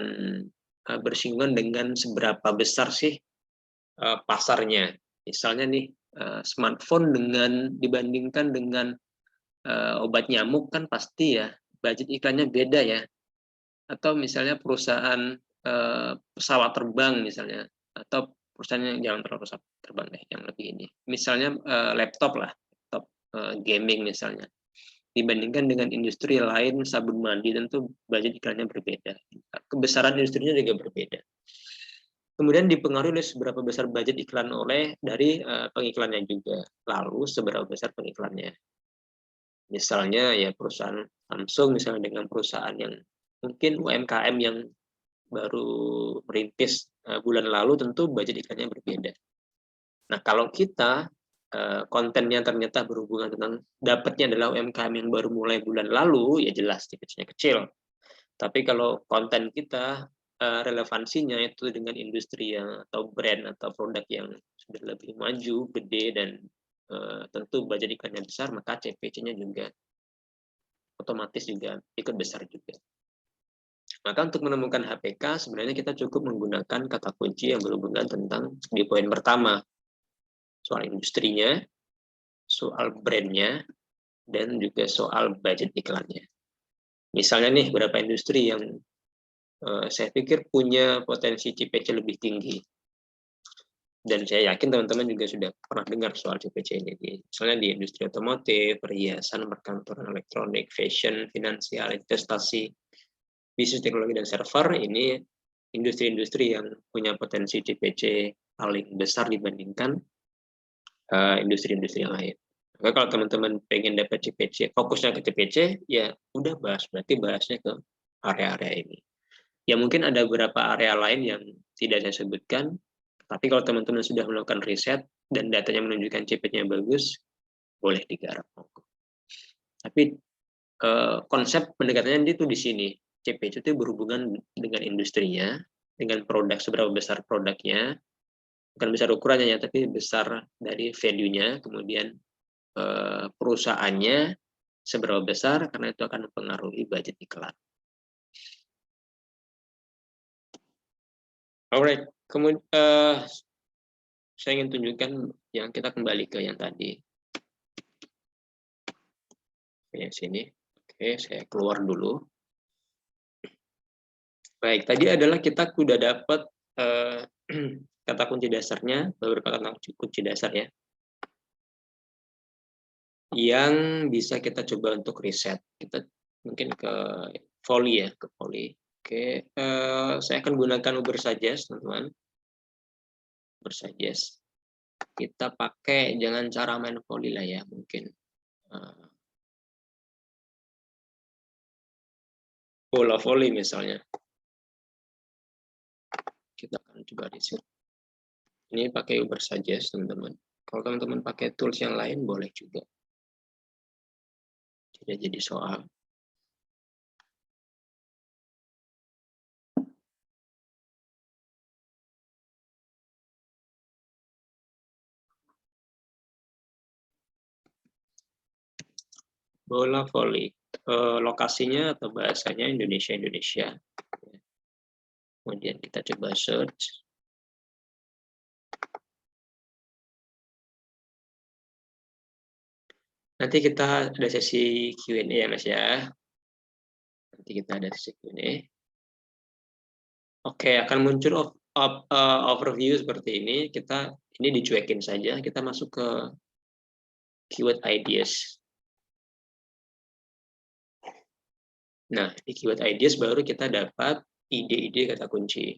bersinggungan dengan seberapa besar sih pasarnya. Misalnya nih, smartphone dibandingkan dengan obat nyamuk kan pasti ya budget iklannya beda ya. Atau misalnya perusahaan pesawat terbang misalnya, atau perusahaan yang jangan terlalu pesawat terbang deh, yang lebih ini. Misalnya laptop lah, laptop gaming misalnya. Dibandingkan dengan industri lain, sabun mandi, tentu budget iklannya berbeda. Kebesaran industrinya juga berbeda. Kemudian dipengaruhi oleh seberapa besar budget iklan dari pengiklannya juga. Lalu seberapa besar pengiklannya. Misalnya ya perusahaan Samsung misalnya dengan perusahaan yang mungkin UMKM yang baru merintis bulan lalu, tentu budget iklannya berbeda. Nah, kalau kita kontennya ternyata berhubungan tentang dapatnya adalah UMKM yang baru mulai bulan lalu, ya jelas tipsnya kecil. Tapi kalau konten kita relevansinya itu dengan industri yang atau brand atau produk yang sudah lebih maju, gede, dan tentu budget iklannya besar, maka CPC-nya juga otomatis juga ikut besar juga. Maka untuk menemukan HPK sebenarnya kita cukup menggunakan kata kunci yang berhubungan tentang di poin pertama, soal industrinya, soal brandnya, dan juga soal budget iklannya. Misalnya nih, beberapa industri yang saya pikir punya potensi CPC lebih tinggi. Dan saya yakin teman-teman juga sudah pernah dengar soal CPC ini. Misalnya di industri otomotif, perhiasan, perkantoran elektronik, fashion, finansial, investasi, bisnis teknologi, dan server. Ini industri-industri yang punya potensi CPC paling besar dibandingkan industri-industri yang lain. Maka kalau teman-teman pengen dapat CPC, fokusnya ke CPC, ya udah berarti bahasnya ke area-area ini. Ya mungkin ada beberapa area lain yang tidak saya sebutkan, Tapi kalau teman-teman sudah melakukan riset dan datanya menunjukkan CPC-nya bagus, boleh digarap. Tapi konsep pendekatannya itu di sini. CPC itu berhubungan dengan industrinya, dengan produk, seberapa besar produknya, bukan besar ukurannya ya, tapi besar dari value-nya, kemudian perusahaannya seberapa besar, karena itu akan mempengaruhi budget iklan. Alright, kemudian saya ingin tunjukkan yang kita kembali ke yang tadi. Yang sini. Oke, saya keluar dulu. Baik, tadi adalah kita sudah dapat kata kunci dasarnya, beberapa kata kunci dasar ya, yang bisa kita coba untuk riset. Kita mungkin ke Volley ya, ke Volley. Oke, saya akan gunakan Ubersuggest, teman-teman. Ubersuggest. Kita pakai, jangan cara main Volley lah ya, mungkin. Bola volley misalnya. Kita akan coba riset. Ini pakai Ubersuggest, teman-teman. Kalau teman-teman pakai tools yang lain, boleh juga. Tidak jadi soal. Bola volley. Lokasinya atau bahasanya Indonesia. Kemudian kita coba search. Nanti kita ada sesi Q&A ya Mas ya. Nanti kita ada sesi Q&A. Oke, akan muncul overview seperti ini. Ini dicuekin saja. Kita masuk ke keyword ideas. Nah, di keyword ideas baru kita dapat ide-ide kata kunci.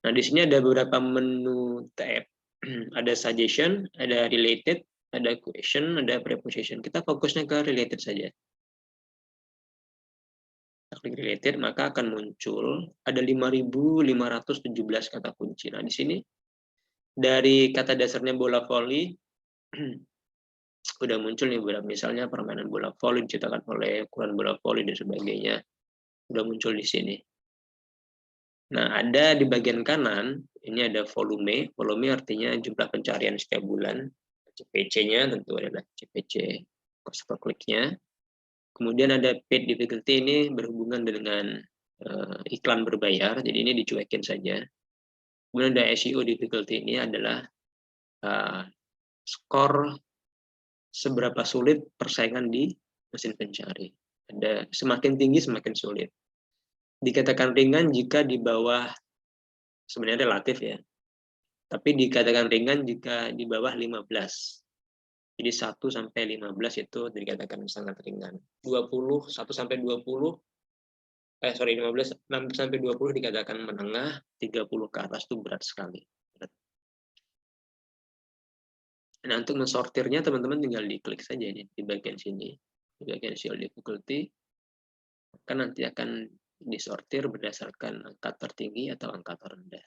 Nah, di sini ada beberapa menu tab. Ada suggestion, ada related, ada question, ada preposition. Kita fokusnya ke related saja. Kita klik related, maka akan muncul ada 5.517 kata kunci. Nah, di sini dari kata dasarnya bola voli, udah muncul nih beberapa, misalnya permainan bola voli diciptakan oleh ukuran bola voli dan sebagainya. Udah muncul di sini. Nah, ada di bagian kanan, ini ada volume. Volume artinya jumlah pencarian setiap bulan. CPC-nya tentu adalah CPC cost per click-nya. Kemudian ada paid difficulty, ini berhubungan dengan iklan berbayar, jadi ini dicuekin saja. Kemudian ada SEO difficulty, ini adalah skor seberapa sulit persaingan di mesin pencari. Ada semakin tinggi semakin sulit. Dikatakan ringan jika di bawah, sebenarnya relatif ya, tapi dikatakan ringan jika di bawah 15. Jadi 1 sampai 15 itu dikatakan sangat ringan. 1 sampai 20, 15 sampai 20 dikatakan menengah, 30 ke atas itu berat sekali. Nah, untuk mensortirnya teman-teman tinggal diklik saja nih, di bagian sini, di bagian SEO difficulty, maka nanti akan disortir berdasarkan angka tertinggi atau angka terendah.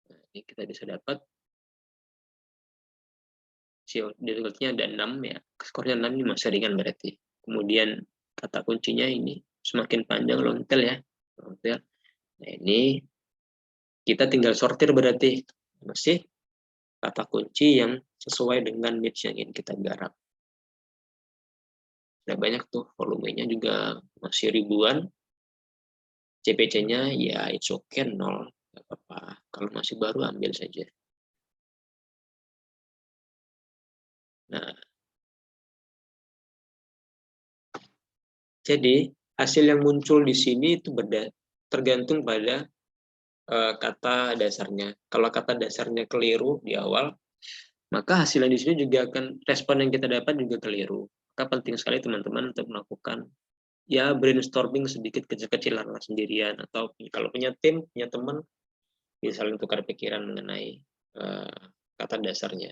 Nah, ini kita bisa dapat SEO difficulty-nya ada 6 ya, skornya 6 ini masih ringan berarti. Kemudian kata kuncinya ini semakin panjang long tail ya, long tail. Nah, ini kita tinggal sortir berarti masih kata kunci yang sesuai dengan niche yang ingin kita garap. Sudah banyak tuh, volumenya juga masih ribuan. CPC-nya ya it's okay, 0, nggak apa-apa. Kalau masih baru ambil saja. Nah, jadi hasil yang muncul di sini itu tergantung pada kata dasarnya. Kalau kata dasarnya keliru di awal, maka hasil yang di sini juga akan, respon yang kita dapat juga keliru. Maka penting sekali teman-teman untuk melakukan ya brainstorming sedikit kecil-kecilan sendirian, atau kalau punya tim, punya teman, bisa saling tukar pikiran mengenai kata dasarnya.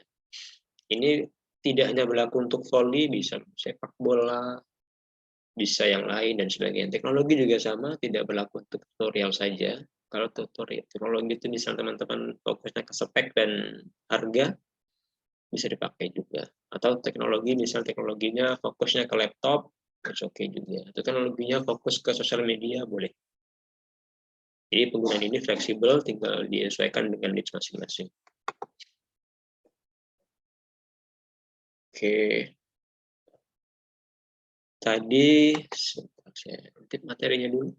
Ini tidak hanya berlaku untuk volley, bisa sepak bola, bisa yang lain dan sebagainya. Teknologi juga sama, tidak berlaku untuk tutorial saja. Kalau teknologi itu misal teman-teman fokusnya ke spek dan harga, bisa dipakai juga. Atau teknologi, misal teknologinya fokusnya ke laptop, oke okay juga. Atau teknologinya fokus ke sosial media, boleh. Jadi penggunaan ini fleksibel, tinggal disesuaikan dengan needs masing-masing. Oke. Tadi, saya intip materinya dulu.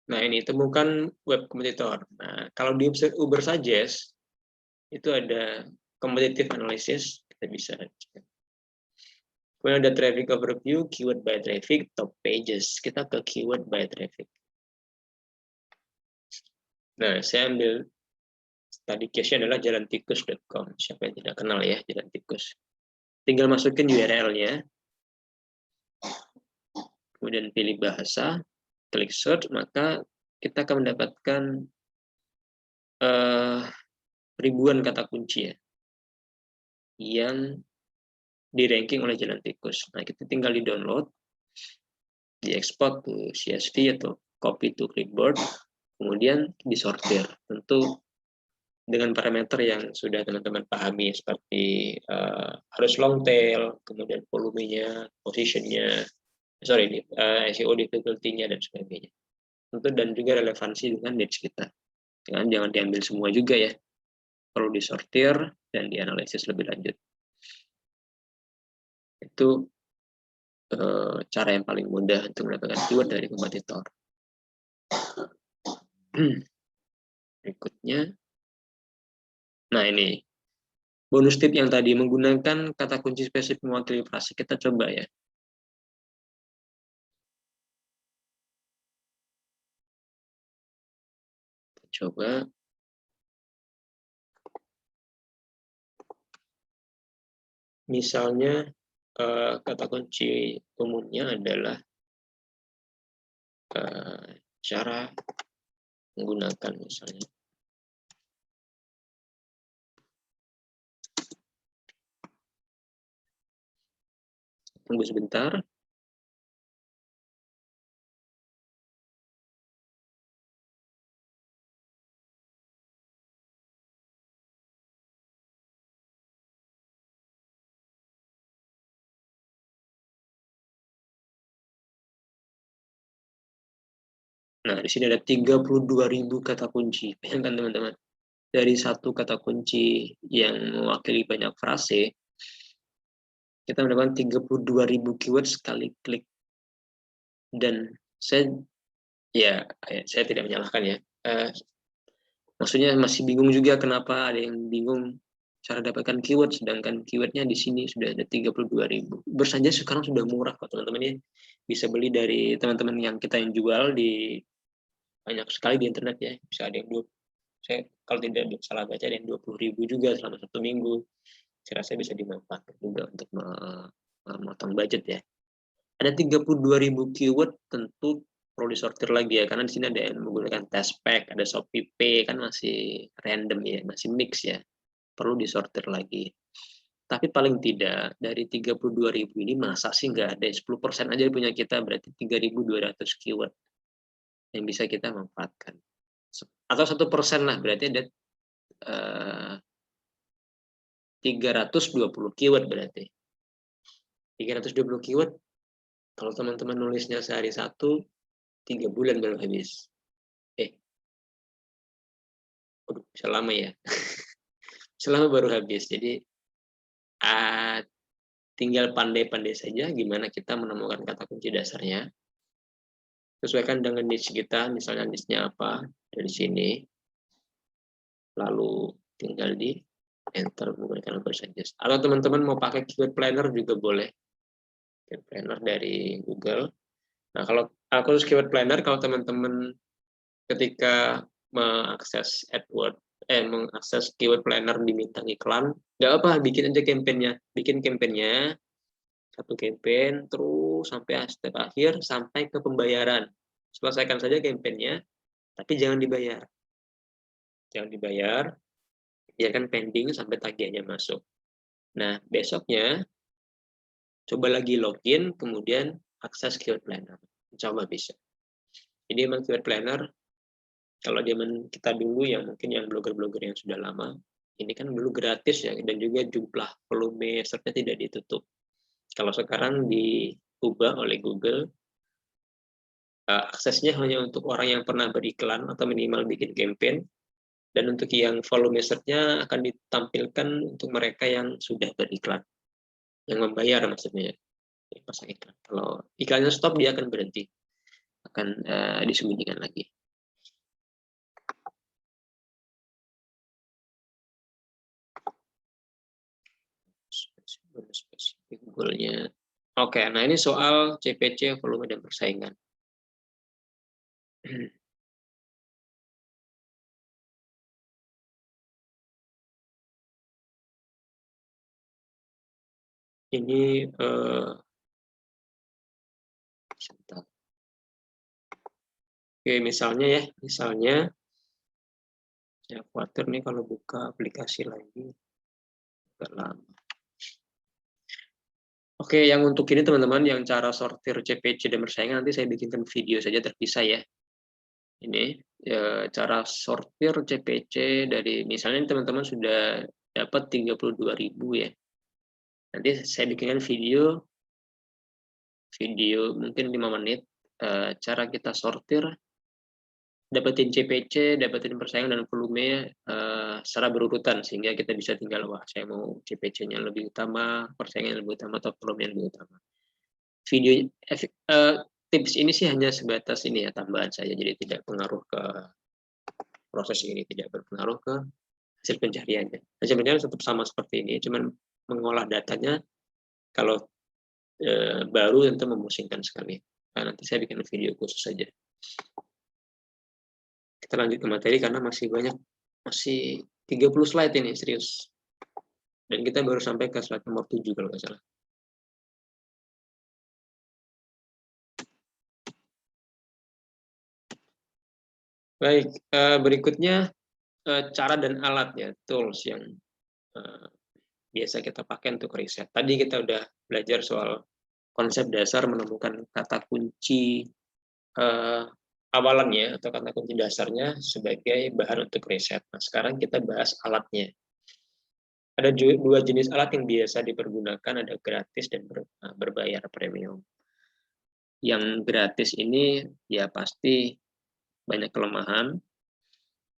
Nah, ini temukan web kompetitor. Nah, kalau di Uber Suggest, itu ada competitive analysis, kita bisa cek. Kemudian ada traffic overview, keyword by traffic, top pages. Kita ke keyword by traffic. Nah, saya ambil tadi case-nya adalah jalantikus.com. Siapa yang tidak kenal ya Jalan Tikus. Tinggal masukin URL-nya, kemudian pilih bahasa, klik search, maka kita akan mendapatkan ribuan kata kunci ya, yang di ranking oleh Jalan Tikus. Nah, kita tinggal di download, diekspor ke CSV atau copy to clipboard, kemudian disortir. Tentu dengan parameter yang sudah teman-teman pahami, seperti harus long tail, kemudian volumenya, positionnya, SEO difficulty-nya, dan sebagainya. Tentu dan juga relevansi dengan niche kita. Jangan diambil semua juga ya, perlu disortir dan dianalisis lebih lanjut. Itu cara yang paling mudah untuk mendapatkan keyword dari kompetitor. Berikutnya, nah ini bonus tip yang tadi, menggunakan kata kunci spesifik mewakili frase. Kita coba ya. Coba. Misalnya kata kunci umumnya adalah cara menggunakan misalnya. Tunggu sebentar. Nah, di sini ada 32.000 kata kunci. Bayangkan teman-teman, dari satu kata kunci yang mewakili banyak frase, kita mendapatkan 32.000 keyword sekali klik. Dan saya tidak menyalahkan ya. Maksudnya masih bingung juga kenapa ada yang bingung cara dapatkan keyword, sedangkan keywordnya di sini sudah ada 32.000. Bersaja sekarang sudah murah kok teman-teman ya. Bisa beli dari teman-teman yang kita yang jual di banyak sekali di internet ya. Bisa ada yang saya kalau tidak salah baca ada yang 20.000 juga selama 1 minggu. Saya rasa bisa dimanfaatkan juga untuk memotong budget ya. Ada 32.000 keyword, tentu perlu disortir lagi ya, karena di sini ada yang menggunakan test pack, ada Shopee Pay, kan masih random ya, masih mix ya, perlu disortir lagi. Tapi paling tidak dari 32.000 ini masa sih nggak ada 10% aja punya kita, berarti 3.200 keyword yang bisa kita manfaatkan. Atau 1% lah, berarti ada 320 keyword berarti. 320 keyword, kalau teman-teman nulisnya sehari 1, 3 bulan baru habis. Bisa lama ya. Selama baru habis. Jadi tinggal pandai-pandai saja gimana kita menemukan kata kunci dasarnya. Sesuaikan dengan niche kita, misalnya niche-nya apa dari sini. Lalu tinggal di enter menggunakan Uber Suggest. Atau teman-teman mau pakai keyword planner juga boleh. Keyword planner dari Google. Nah, kalau khusus keyword planner, kalau teman-teman ketika mengakses AdWords, mengakses keyword planner diminta iklan, nggak apa, bikin aja campaign-nya. Bikin campaign-nya, satu campaign, terus sampai step akhir, sampai ke pembayaran. Selesaikan saja campaign-nya, tapi jangan dibayar. Jangan dibayar, biarkan pending sampai tagihannya masuk. Nah, besoknya, coba lagi login, kemudian akses keyword planner. Insya Allah bisa. Jadi emang keyword planner, kalau zaman kita dulu yang mungkin yang blogger-blogger yang sudah lama, ini kan dulu gratis ya, dan juga jumlah volume serta tidak ditutup. Kalau sekarang diubah oleh Google, aksesnya hanya untuk orang yang pernah beriklan atau minimal bikin campaign, dan untuk yang volume search-nya akan ditampilkan untuk mereka yang sudah beriklan, yang membayar maksudnya, pasang iklan. Kalau iklannya stop, dia akan berhenti, akan disembunyikan lagi. Spesifik goalnya. Oke, nah ini soal CPC, volume dan persaingan. Ini oke, misalnya ya, saya khawatir nih kalau buka aplikasi lagi agak lama. Oke, yang untuk ini teman-teman, yang cara sortir CPC dan persaingan nanti saya bikinkan video saja terpisah ya. Ini ya, cara sortir CPC dari misalnya teman-teman sudah dapat 32.000 ya. Nanti saya bikinkan video mungkin 5 menit, cara kita sortir, dapetin CPC, dapetin persaingan dan volume secara berurutan, sehingga kita bisa tinggal, wah saya mau CPC-nya lebih utama, persaingan lebih utama, atau volume lebih utama. Video tips ini sih hanya sebatas ini ya, tambahan saya, jadi tidak pengaruh ke proses ini, tidak berpengaruh ke hasil pencariannya. Hasil pencarian tetap sama seperti ini, cuman mengolah datanya kalau baru tentu memusingkan sekali. Nah, nanti saya bikin video khusus saja. Kita lanjut ke materi karena masih banyak, masih 30 slide ini, serius. Dan kita baru sampai ke slide nomor 7 kalau nggak salah. Baik, berikutnya cara dan alat ya, tools yang biasa kita pakai untuk riset. Tadi kita udah belajar soal konsep dasar menemukan kata kunci awalannya atau kata kunci dasarnya sebagai bahan untuk riset. Nah, sekarang kita bahas alatnya. Ada dua jenis alat yang biasa dipergunakan, ada gratis dan berbayar premium. Yang gratis ini ya pasti banyak kelemahan,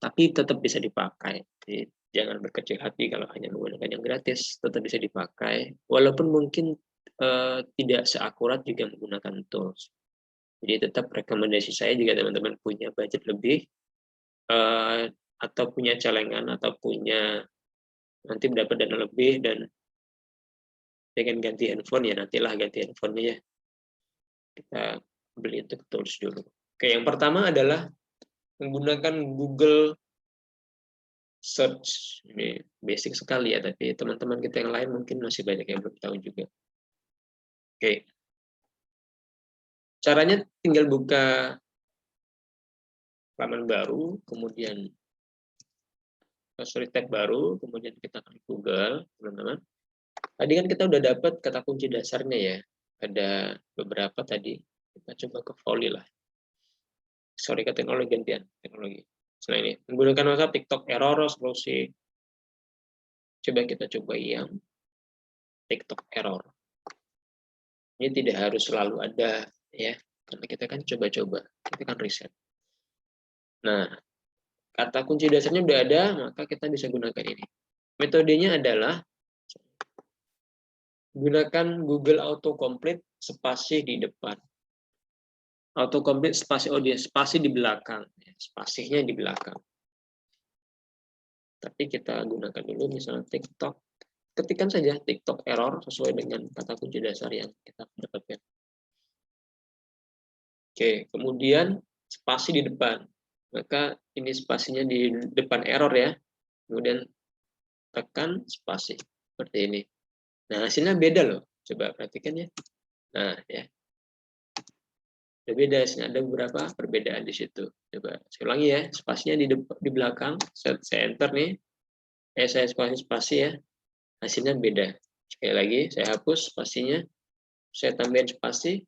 tapi tetap bisa dipakai. Jadi, jangan berkecil hati kalau hanya menggunakan yang gratis, tetap bisa dipakai, walaupun mungkin tidak seakurat juga menggunakan tools. Jadi tetap rekomendasi saya jika teman-teman punya budget lebih, atau punya celengan, atau punya nanti mendapat dana lebih dan pengen ganti handphone, ya nantilah ganti handphonenya ya. Kita beli untuk tools dulu. Oke, yang pertama adalah menggunakan Google Search. Ini basic sekali ya, tapi teman-teman kita yang lain mungkin masih banyak yang belum tahu juga. Oke. Caranya tinggal buka halaman baru, kemudian tab baru, kemudian kita klik Google, teman-teman. Tadi kan kita udah dapat kata kunci dasarnya ya. Ada beberapa tadi. Kita coba ke volley lah. Sorry, ke teknologi gantian. Teknologi. Selain ini, menggunakan WhatsApp, TikTok error, solusi. Coba kita coba yang TikTok error. Ini tidak harus selalu ada ya. Karena kita kan coba-coba. Kita kan riset. Nah, kata kunci dasarnya udah ada, maka kita bisa gunakan ini. Metodenya adalah gunakan Google Autocomplete spasi di depan. Autocomplete spasi spasi di belakang. Spasinya di belakang. Tapi kita gunakan dulu misalnya TikTok. Ketikkan saja TikTok error sesuai dengan kata kunci dasar yang kita dapatkan. Oke, kemudian spasi di depan. Maka ini spasinya di depan error ya. Kemudian tekan spasi seperti ini. Nah, hasilnya beda loh. Coba perhatikan ya. Nah, ya. Berbeda, ada beberapa perbedaan di situ. Coba saya ulangi ya. Spasinya di belakang. Saya enter nih. Saya spasi ya. Hasilnya beda. Sekali lagi, saya hapus spasinya. Saya tambahin spasi.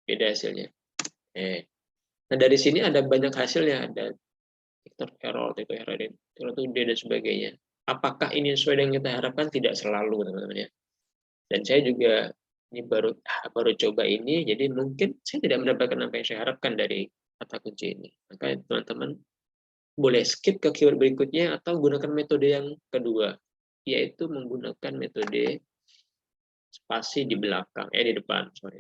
Beda hasilnya. Nah, dari sini ada banyak hasilnya, ada vector error, tipe error, itu D dan sebagainya. Apakah ini sesuai dengan kita harapkan? Tidak selalu, teman-teman ya. Dan saya juga ini baru coba ini, jadi mungkin saya tidak mendapatkan apa yang saya harapkan dari kata kunci ini. Maka teman-teman boleh skip ke keyword berikutnya atau gunakan metode yang kedua, yaitu menggunakan metode spasi di belakang, di depan, sorry.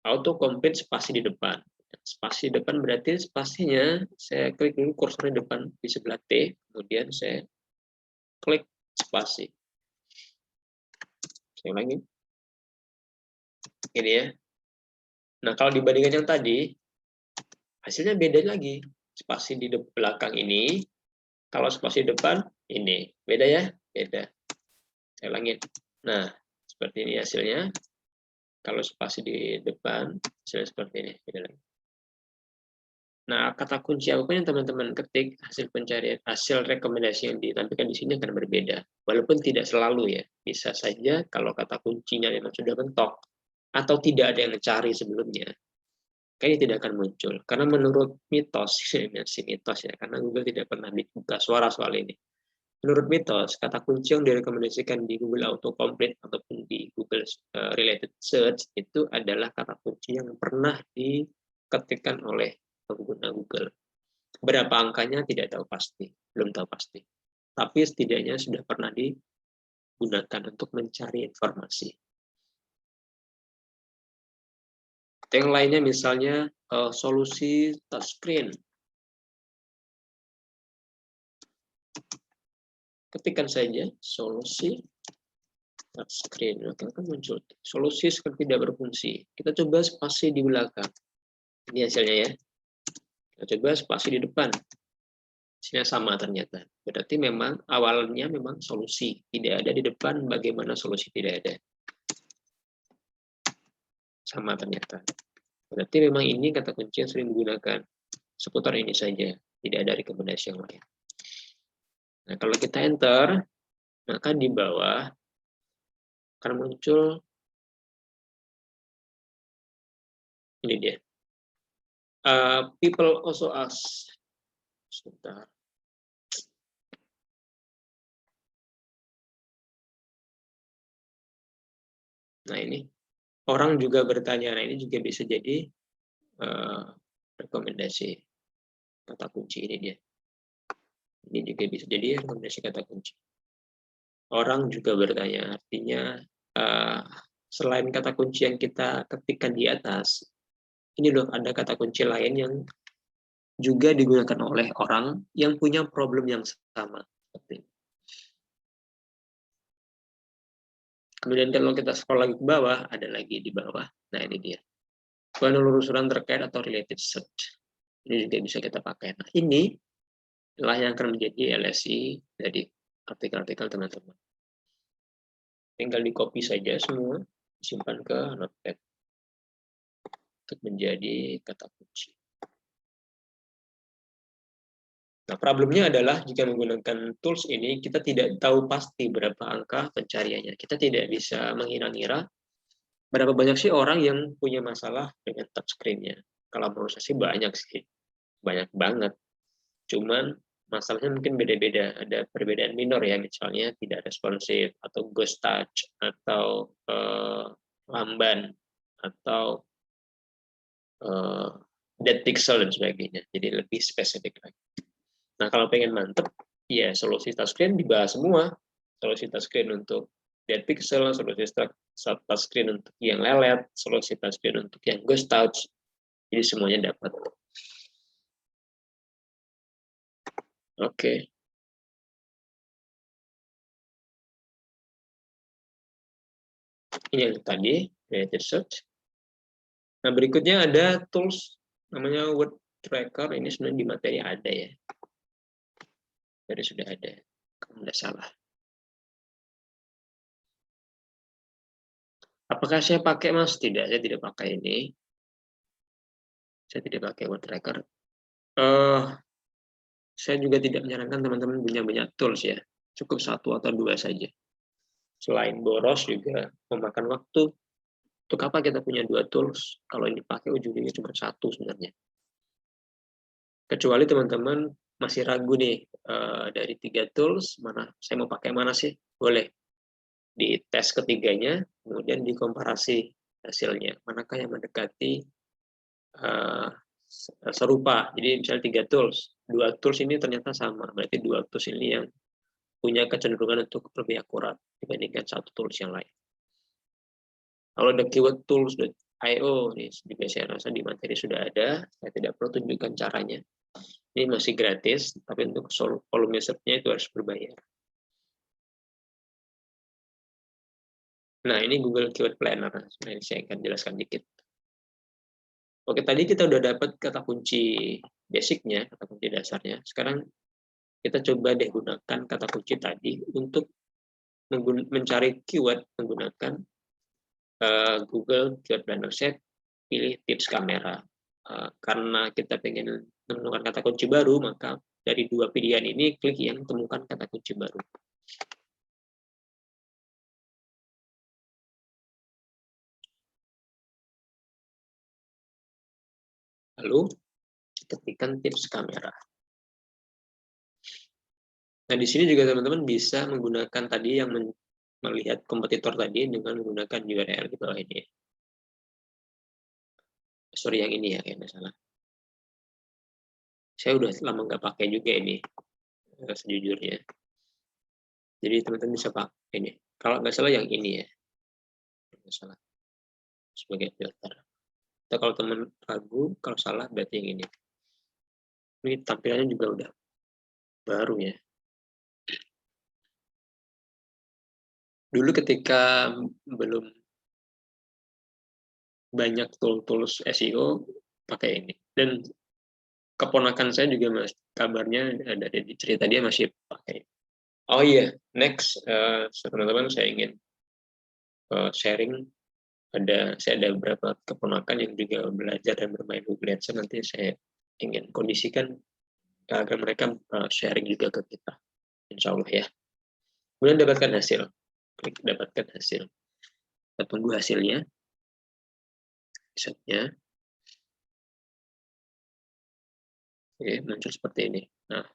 Auto complete spasi di depan. Spasi depan berarti spasinya saya klik dulu kursor di depan di sebelah T, kemudian saya klik spasi. Saya ulangi. Ini ya. Nah, kalau dibandingkan yang tadi, hasilnya beda lagi. Spasi di belakang ini, kalau spasi depan, ini. Beda ya? Beda. Saya ulangi. Nah, seperti ini hasilnya. Kalau spasi di depan, hasilnya seperti ini. Beda lagi. Nah, kata kunci apapun yang teman-teman ketik, hasil pencarian, hasil rekomendasi yang ditampilkan di sini akan berbeda. Walaupun tidak selalu ya. Bisa saja kalau kata kuncinya memang sudah mentok, atau tidak ada yang mencari sebelumnya, kayaknya tidak akan muncul. Karena menurut mitos, mitos ya, karena Google tidak pernah buka suara soal ini. Menurut mitos, kata kunci yang direkomendasikan di Google Autocomplete ataupun di Google Related Search itu adalah kata kunci yang pernah diketikkan oleh pengguna Google. Berapa angkanya tidak tahu pasti, belum tahu pasti. Tapi setidaknya sudah pernah digunakan untuk mencari informasi. Yang lainnya misalnya solusi touchscreen. Ketikkan saja solusi touchscreen, maka akan muncul solusi seperti tidak berfungsi. Kita coba spasi di belakang. Ini hasilnya ya. Kita coba spasi di depan. Hasilnya sama ternyata. Berarti memang awalnya memang solusi tidak ada di depan. Bagaimana solusi tidak ada? Sama ternyata. Berarti memang ini kata kunci yang sering digunakan. Seputar ini saja. Tidak ada rekomendasi yang lain. Nah, kalau kita enter, maka di bawah akan muncul ini dia. People also ask. Sebentar. Nah, ini orang juga bertanya. Nah, ini juga bisa jadi rekomendasi kata kunci ini dia. Ini juga bisa jadi rekomendasi kata kunci. Orang juga bertanya, artinya selain kata kunci yang kita ketikkan di atas, ini loh ada kata kunci lain yang juga digunakan oleh orang yang punya problem yang sama. Kemudian kalau kita scroll lagi ke bawah, ada lagi di bawah. Nah, ini dia. Penelusuran terkait atau related search. Ini juga bisa kita pakai. Nah, ini adalah yang akan menjadi LSI dari artikel-artikel teman-teman. Tinggal di copy saja semua, disimpan ke notepad untuk menjadi kata kunci. Nah, problemnya adalah jika menggunakan tools ini, kita tidak tahu pasti berapa angka pencariannya. Kita tidak bisa mengira-ngira berapa banyak sih orang yang punya masalah dengan touchscreen-nya. Kalau menurut saya sih banyak sih, banyak banget. Cuman masalahnya mungkin beda-beda. Ada perbedaan minor ya, misalnya tidak responsif, atau ghost touch, atau lamban, atau dead pixel dan sebagainya. Jadi lebih spesifik lagi. Nah, kalau pengen mantep, ya solusi touchscreen dibahas semua. Solusi touchscreen untuk dead pixel, solusi touchscreen untuk yang lelet, solusi touchscreen untuk yang ghost touch. Jadi semuanya dapat. Oke. Ini yang tadi, related search. Nah, berikutnya ada tools namanya word tracker. Ini sebenarnya di materi ada ya. Jadi sudah ada. Kalau tidak salah. Apakah saya pakai, Mas? Tidak, saya tidak pakai ini. Saya tidak pakai word tracker. Saya juga tidak menyarankan teman-teman punya banyak tools ya. Cukup 1 atau 2 saja. Selain boros juga memakan waktu, Untuk apa kita punya 2 tools kalau ini pakai ujung-ujungnya cuma 1 sebenarnya. Kecuali teman-teman masih ragu nih, dari 3 tools, mana saya mau pakai mana sih? Boleh di tes ketiganya, kemudian dikomparasi hasilnya. Manakah yang mendekati serupa. Jadi misalnya 3 tools, 2 tools ini ternyata sama. Berarti 2 tools ini yang punya kecenderungan untuk lebih akurat dibandingkan 1 tools yang lain. Kalau ada keyword tools.io, ini juga saya rasa di materi sudah ada, saya tidak perlu tunjukkan caranya. Ini masih gratis, tapi untuk volume search-nya itu harus berbayar. Nah, ini Google Keyword Planner. Nah, ini saya akan jelaskan dikit. Oke, tadi kita udah dapat kata kunci basicnya, kata kunci dasarnya. Sekarang kita coba deh gunakan kata kunci tadi untuk mencari keyword menggunakan Google Keyword Planner. Saya pilih tips kamera. Karena kita pengen menemukan kata kunci baru, maka dari 2 pilihan ini klik yang temukan kata kunci baru. Lalu ketikkan tips kamera. Nah, di sini juga teman-teman bisa menggunakan tadi yang melihat kompetitor tadi dengan menggunakan URL di bawah ini. Sorry, yang ini ya, kayaknya salah. Saya udah lama nggak pakai juga ini, sejujurnya. Jadi teman-teman bisa pakai ini. Kalau nggak salah yang ini ya, nggak salah sebagai filter. Atau kalau teman ragu, kalau salah berarti yang ini. Ini tampilannya juga udah baru ya. Dulu ketika belum banyak tools SEO, pakai ini. Dan keponakan saya juga kabarnya dari cerita dia masih pakai. Oh iya, next teman-teman saya ingin sharing. Saya ada beberapa keponakan yang juga belajar dan bermain Google AdSense. Nanti saya ingin kondisikan agar mereka sharing juga ke kita, insya Allah ya. Kemudian dapatkan hasil, klik dapatkan hasil. Kita tunggu hasilnya, setnya. Oke, muncul seperti ini. Nah,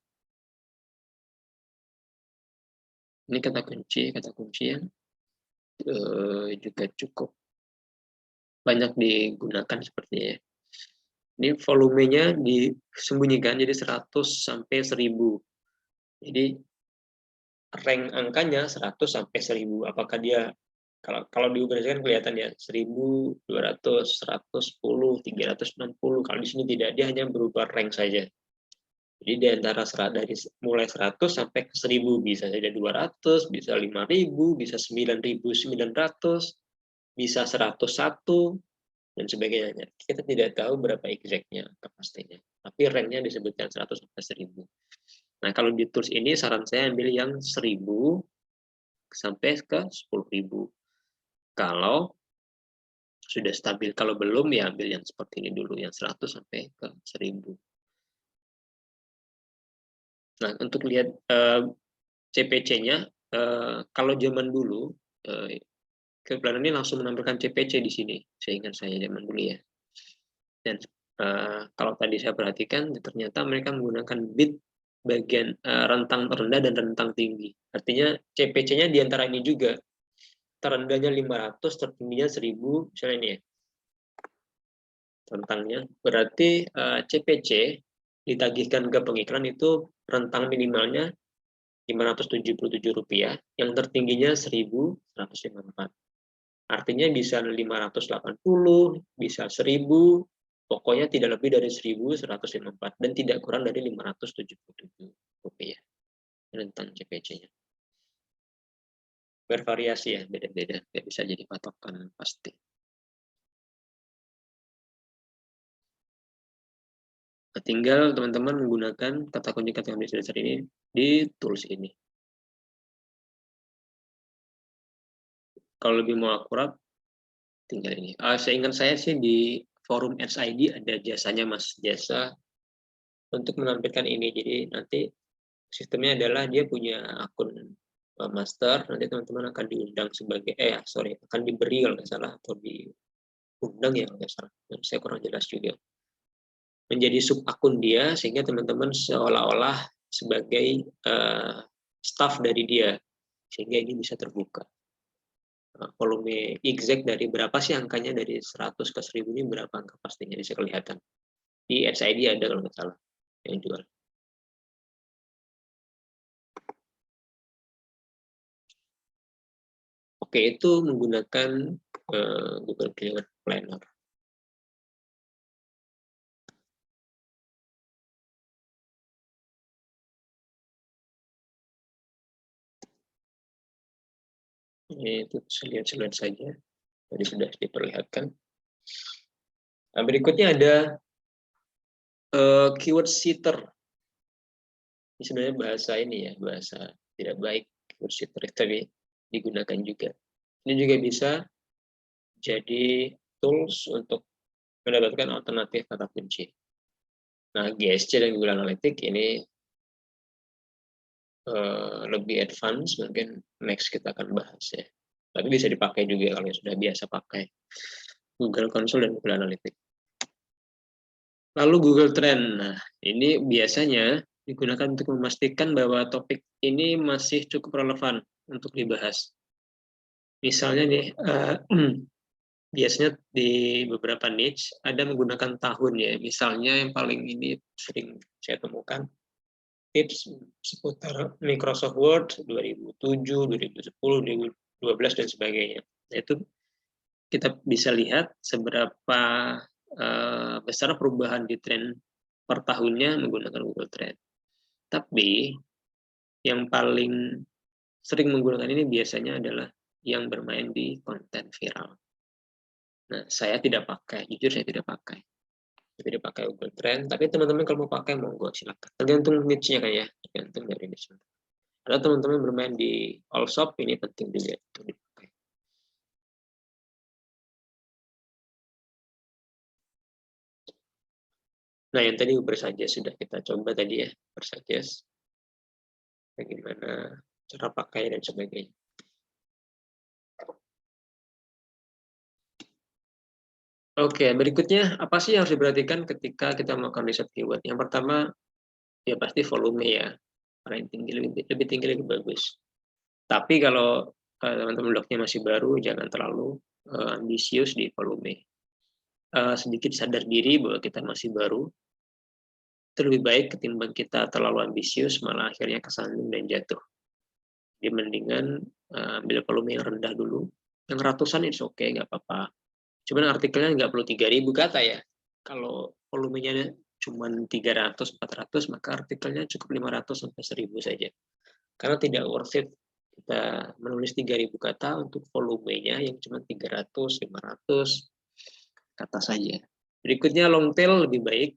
ini kata kunci yang juga cukup banyak digunakan sepertinya ya. Ini volumenya disembunyikan jadi 100 sampai 1000. Jadi rank angkanya 100 sampai 1000. Apakah dia kalau di Google kan kelihatan ya 1000, 200, 110, 360. Kalau di sini tidak, dia hanya berubah rank saja. Jadi di antara dari mulai 100 sampai ke 1000, bisa saja 200, bisa 5000, bisa 9900, bisa 101 dan sebagainya. Kita tidak tahu berapa exactnya pastinya, tapi ranknya disebutkan 100 sampai 1000. Nah, kalau di tools ini saran saya ambil yang 1000 sampai ke 10.000. Kalau sudah stabil, kalau belum ya ambil yang seperti ini dulu, yang 100 sampai ke 1000. Nah, untuk lihat CPC-nya, kalau zaman dulu Keplan ini langsung menampilkan CPC di sini, seingat saya zaman dulu ya. Dan kalau tadi saya perhatikan, ternyata mereka menggunakan bit bagian rentang rendah dan rentang tinggi. Artinya CPC-nya di antara ini juga. Terendahnya 500, tertingginya 1000, misalnya ini ya. Rentangnya. Berarti CPC ditagihkan ke pengiklan itu rentang minimalnya Rp577, yang tertingginya 1.154. Artinya bisa 580, bisa 1000, pokoknya tidak lebih dari 1.154 dan tidak kurang dari Rp577 rentang CPC-nya. Bervariasi ya, beda-beda, nggak bisa jadi patokan pasti. Tinggal teman-teman menggunakan kata kunci dasar ini di tools ini. Kalau lebih mau akurat, tinggal ini. Seingat saya sih di forum SID ada jasanya Mas, jasa untuk menampilkan ini. Jadi nanti sistemnya adalah dia punya akun master, nanti teman-teman akan diundang sebagai akan diberi kalau nggak salah, atau diundang ya kalau nggak salah, saya kurang jelas juga, menjadi sub akun dia, sehingga teman-teman seolah-olah sebagai staff dari dia, sehingga ini bisa terbuka. Volume exact dari berapa sih angkanya, dari 100 ke 1000 ini berapa angka pastinya bisa kelihatan. Di Ads ID ada kalau nggak salah yang jual. Oke, itu menggunakan Google Keyword Planner. Ini itu lihat saja, tadi sudah diperlihatkan. Nah, berikutnya ada keyword seeter. Ini sebenarnya bahasa ini ya, bahasa tidak baik keyword seeter, tapi digunakan juga. Ini juga bisa jadi tools untuk mendapatkan alternatif kata kunci. Nah, GSC dan Google Analytics ini lebih advance, mungkin next kita akan bahas ya. Tapi bisa dipakai juga kalau sudah biasa pakai Google Console dan Google Analytics. Lalu Google Trend. Nah, ini biasanya digunakan untuk memastikan bahwa topik ini masih cukup relevan untuk dibahas. Misalnya nih, biasanya di beberapa niche ada menggunakan tahun ya. Misalnya yang paling ini sering saya temukan, tips seputar Microsoft Word 2007, 2010, 2012 dan sebagainya. Nah, itu kita bisa lihat seberapa besar perubahan di tren per tahunnya menggunakan Google Trend. Tapi yang paling sering menggunakan ini biasanya adalah yang bermain di konten viral. Nah, saya tidak pakai, jujur saya tidak pakai. Tidak pakai Google Trend, tapi teman-teman kalau mau pakai, monggo silakan. Tergantung niche-nya kan ya, tergantung dari niche. Ada teman-teman bermain di all shop, ini penting juga untuk dipakai. Nah, yang tadi Uber saja sudah kita coba tadi ya, Ubersuggest, bagaimana cara pakai dan sebagainya. Oke, berikutnya apa sih yang harus diperhatikan ketika kita melakukan riset keyword? Yang pertama, ya pasti volume ya, paling tinggi, lebih tinggi lebih bagus. Tapi kalau teman-teman blognya masih baru, jangan terlalu ambisius di volume. Sedikit sadar diri bahwa kita masih baru, itu lebih baik ketimbang kita terlalu ambisius, malah akhirnya kesandung dan jatuh. Jadi mendingan ambil volume yang rendah dulu, yang ratusan itu oke, nggak apa-apa. Cuman artikelnya nggak perlu 3.000 kata ya. Kalau volumenya cuma 300-400, maka artikelnya cukup 500 sampai 1.000 saja. Karena tidak worth it kita menulis 3.000 kata untuk volumenya yang cuma 300-500 kata saja. Berikutnya long tail lebih baik,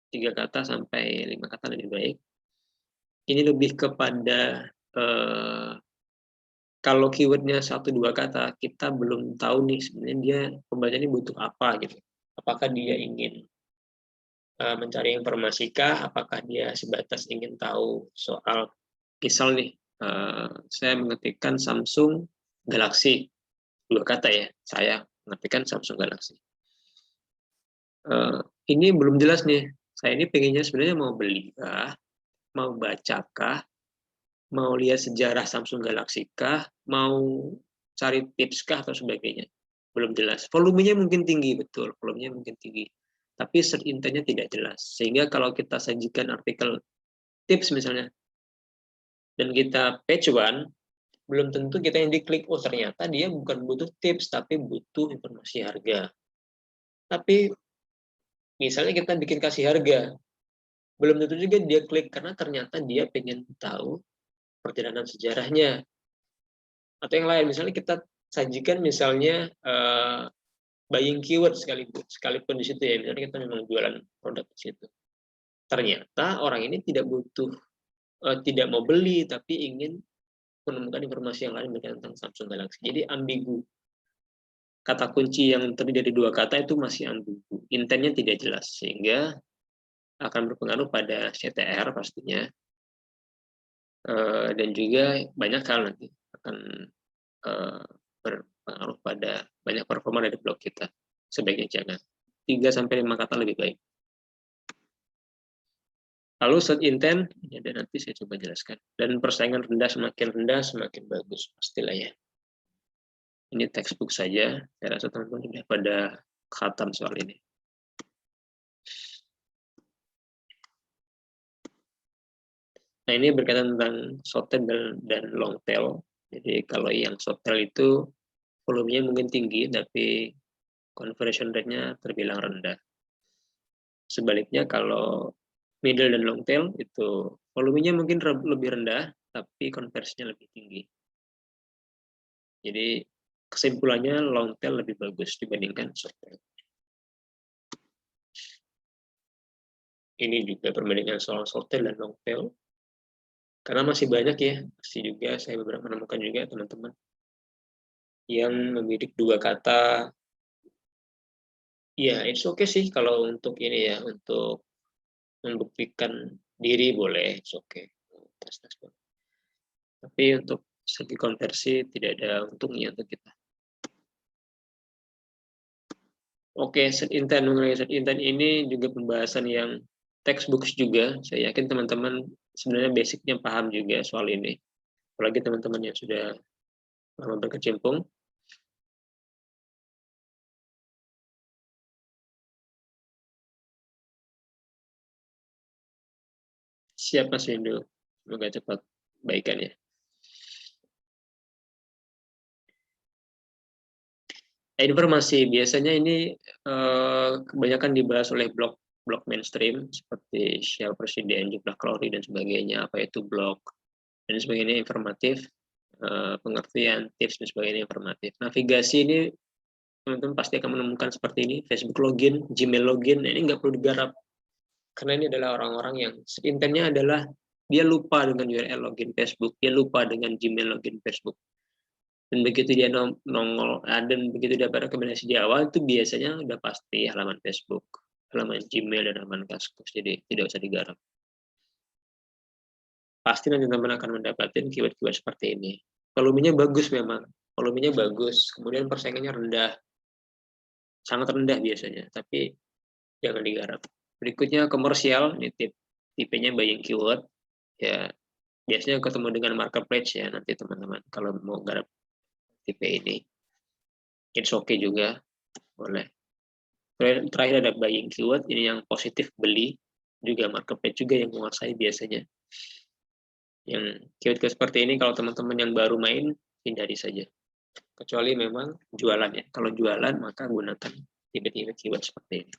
3 kata sampai 5 kata lebih baik. Ini lebih kepada kalau keywordnya 1-2 kata, kita belum tahu nih sebenarnya dia pembaca ini butuh apa gitu. Apakah dia ingin mencari informasi kah? Apakah dia sebatas ingin tahu soal, misal nih, saya mengetikkan Samsung Galaxy, 2 kata ya, saya mengetikkan Samsung Galaxy. Ini belum jelas nih, saya ini pengennya sebenarnya mau beli kah, mau baca kah, mau lihat sejarah Samsung Galaxy kah, mau cari tips kah atau sebagainya. Belum jelas. Volumenya mungkin tinggi, betul. Volumenya mungkin tinggi. Tapi search intentnya tidak jelas. Sehingga kalau kita sajikan artikel tips misalnya, dan kita page one, belum tentu kita yang diklik, oh ternyata dia bukan butuh tips, tapi butuh informasi harga. Tapi misalnya kita bikin kasih harga, belum tentu juga dia klik, karena ternyata dia pengen tahu perjalanan sejarahnya. Atau yang lain, misalnya kita sajikan misalnya buying keyword sekalipun di situ ya, misalnya kita memang jualan produk di situ. Ternyata orang ini tidak butuh, tidak mau beli, tapi ingin menemukan informasi yang lain tentang Samsung Galaxy. Jadi ambigu. Kata kunci yang terdiri dari 2 kata itu masih ambigu. Intentnya tidak jelas, sehingga akan berpengaruh pada CTR pastinya. dan juga banyak hal nanti akan berpengaruh pada banyak performa dari blog kita. Sebaiknya jangan. 3-5 kata lebih baik. Lalu set intent, ya, dan nanti saya coba jelaskan. Dan persaingan semakin rendah, semakin bagus. Pastilah ya. Ini textbook saja. Saya rasa teman-teman sudah pada khatam soal ini. Nah, ini berkaitan tentang short tail dan long tail. Jadi kalau yang short tail itu volumenya mungkin tinggi, tapi conversion rate-nya terbilang rendah. Sebaliknya kalau middle dan long tail itu volumenya mungkin lebih rendah, tapi konversinya lebih tinggi. Jadi kesimpulannya long tail lebih bagus dibandingkan short tail. Ini juga perbandingan soal short tail dan long tail. Karena masih banyak ya, pasti juga saya beberapa menemukan juga teman-teman yang memiliki 2 kata. Ya, it's okay sih kalau untuk ini ya, untuk membuktikan diri boleh, it's okay. Tes-tes. Tapi untuk segi konversi tidak ada untungnya untuk kita. Oke, set intent, mengenai set intent ini juga pembahasan yang textbooks juga. Saya yakin teman-teman sebenarnya basicnya paham juga soal ini. Apalagi teman-teman yang sudah lama berkecimpung. Siap Mas Windu, semoga cepat baikan ya. Informasi biasanya ini kebanyakan dibahas oleh blog mainstream seperti Shell Presiden, Jumlah Kalori dan sebagainya. Apa itu blog dan sebagainya informatif, pengertian, tips dan sebagainya informatif. Navigasi ini teman-teman pasti akan menemukan seperti ini, Facebook login, Gmail login. Nah, ini nggak perlu digarap karena ini adalah orang-orang yang intentnya adalah dia lupa dengan URL login Facebook, dia lupa dengan Gmail login Facebook. Dan begitu dia nongol, dan begitu dapat rekomendasi di awal, itu biasanya udah pasti halaman Facebook, halaman Gmail, dan halaman Kaskus. Jadi tidak usah digarap. Pasti nanti teman-teman akan mendapatkan keyword-keyword seperti ini. Volumenya bagus memang, volumenya bagus, kemudian persaingannya rendah, sangat rendah biasanya, tapi jangan digarap. Berikutnya komersial, ini tipenya buying keyword, ya biasanya ketemu dengan marketplace ya nanti teman-teman kalau mau garap tipe ini. It's okay juga, boleh. Terakhir ada buying keyword, ini yang positif beli, juga marketplace juga yang menguasai biasanya. Yang keyword seperti ini kalau teman-teman yang baru main, hindari saja. Kecuali memang jualan ya. Kalau jualan maka gunakan tipe-tipe keyword seperti ini.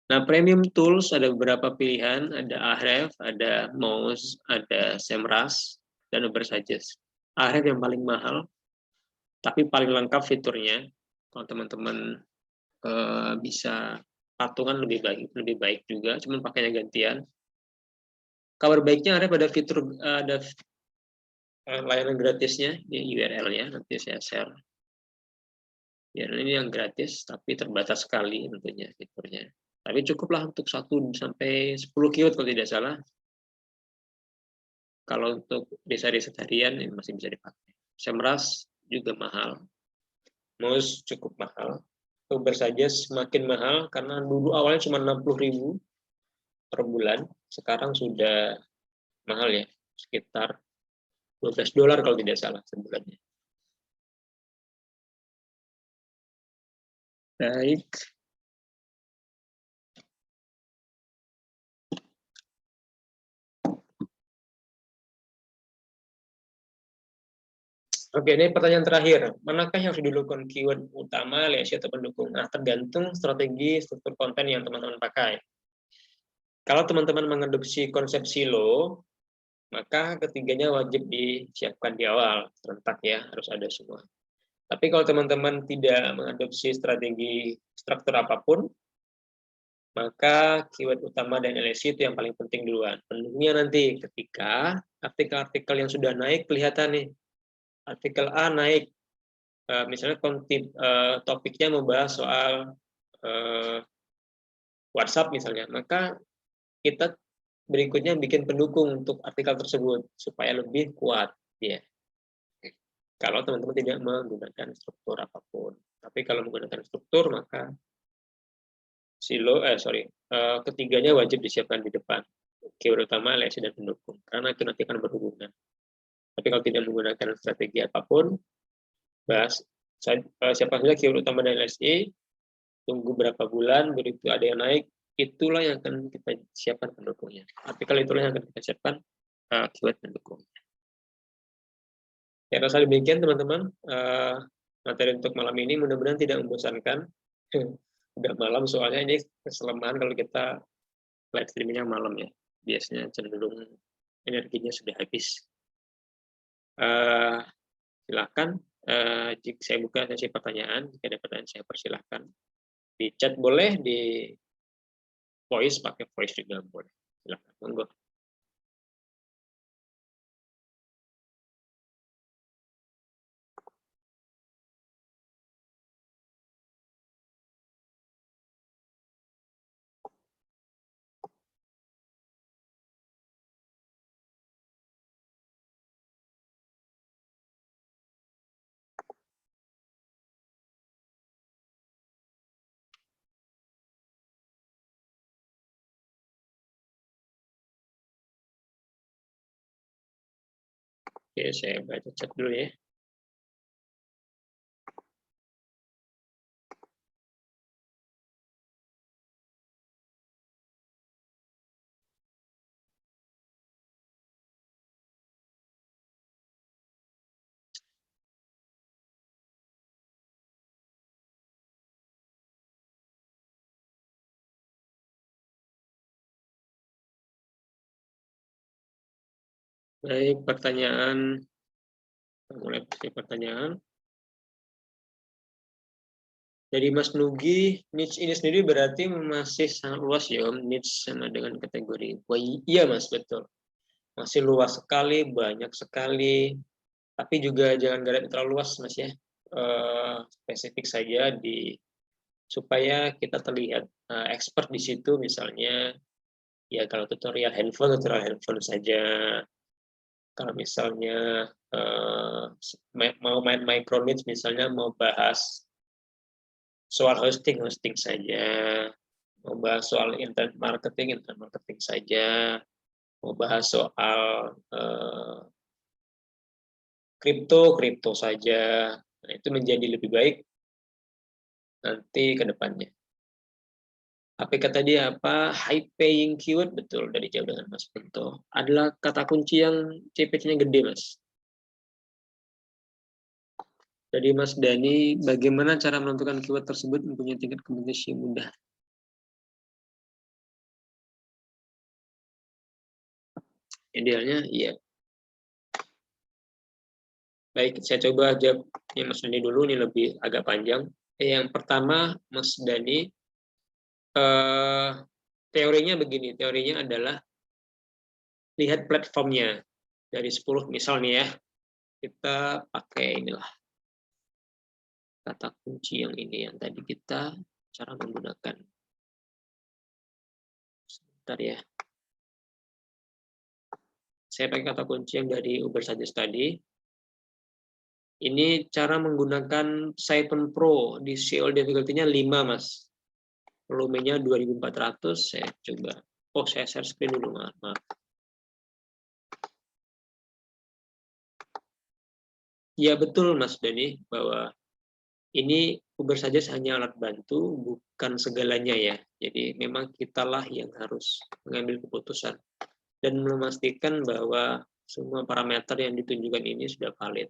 Nah, premium tools ada beberapa pilihan, ada Ahref, ada Moz, ada Semrush, dan Ubersuggest. Ahref yang paling mahal, tapi paling lengkap fiturnya. Kalau teman-teman bisa patungan lebih baik juga, cuman pakainya gantian. Kabar baiknya ada pada fitur ada layanan gratisnya di URL-nya, nanti saya share. Ya, ini yang gratis, tapi terbatas sekali tentunya fiturnya. Tapi cukuplah untuk 1-10 keyword kalau tidak salah. Kalau untuk desa harian ini masih bisa dipakai. Semrush juga mahal. Moz cukup mahal. Ubersuggest semakin mahal karena dulu awalnya cuma 60.000 per bulan, sekarang sudah mahal ya, sekitar $12 kalau tidak salah sebulannya. Baik. Oke, ini pertanyaan terakhir. Manakah yang harus didulukan, keyword utama, legacy, atau pendukung? Nah, tergantung strategi struktur konten yang teman-teman pakai. Kalau teman-teman mengadopsi konsep silo, maka ketiganya wajib disiapkan di awal, serentak ya, harus ada semua. Tapi kalau teman-teman tidak mengadopsi strategi struktur apapun, maka keyword utama dan LSI itu yang paling penting duluan. Pendukungnya nanti ketika artikel-artikel yang sudah naik kelihatan nih. Artikel A naik, misalnya topiknya membahas soal WhatsApp misalnya, maka kita berikutnya bikin pendukung untuk artikel tersebut supaya lebih kuat ya. Kalau teman-teman tidak menggunakan struktur apapun. Tapi kalau menggunakan struktur maka ketiganya wajib disiapkan di depan. Keyword utama, LSI, dan pendukung. Karena itu nanti akan berhubungan. Tapi kalau tidak menggunakan strategi apapun, siapa saja keyword utama dan LSI, tunggu berapa bulan, begitu ada yang naik, itulah yang akan kita siapkan pendukungnya. Artikel itulah yang akan kita siapkan keyword pendukung. Ya, rasa demikian teman-teman. Materi untuk malam ini mudah-mudahan tidak membosankan. Udah malam soalnya ini keselamahan kalau kita live streamingnya malam ya. Biasanya cenderung energinya sudah habis. Silakan jika saya buka sesi pertanyaan, jika ada pertanyaan saya persilahkan. Di chat boleh, di voice pakai voice juga boleh. Silakan, monggo. Oke, saya baca chat dulu ya. Baik, mulai dari pertanyaan. Dari Mas Nugi, niche ini sendiri berarti masih sangat luas ya Om, niche sama dengan kategori. Wah, iya Mas, betul. Masih luas sekali, banyak sekali, tapi juga jangan garis terlalu luas Mas ya. Spesifik saja supaya kita terlihat expert di situ, misalnya ya kalau tutorial handphone saja. Kalau misalnya mau main micro niche, misalnya mau bahas soal hosting saja, mau bahas soal internet marketing saja, mau bahas soal kripto saja. Nah, itu menjadi lebih baik nanti ke depannya. Apa kata dia apa? High paying keyword, betul, dari jauh dengan Mas Bento. Adalah kata kunci yang CPC-nya gede, Mas. Jadi Mas Dani, bagaimana cara menentukan keyword tersebut mempunyai tingkat kompetensi yang mudah? Idealnya, iya. Baik, saya coba jawab yang Mas Dani dulu, ini lebih agak panjang. Yang pertama, Mas Dani, teorinya begini, teorinya adalah lihat platformnya. Dari 10 misalnya ya, kita pakai inilah kata kunci yang ini yang tadi kita cara menggunakan. Sebentar ya. Saya pakai kata kunci yang dari Ubersuggest tadi. Ini cara menggunakan Siphon Pro di SEO difficulty-nya 5, Mas. Volumenya 2400, saya coba. Oh, saya share screen dulu, maaf. Ya betul Mas Dani, bahwa ini Ubersuggest hanya alat bantu, bukan segalanya ya. Jadi memang kitalah yang harus mengambil keputusan dan memastikan bahwa semua parameter yang ditunjukkan ini sudah valid.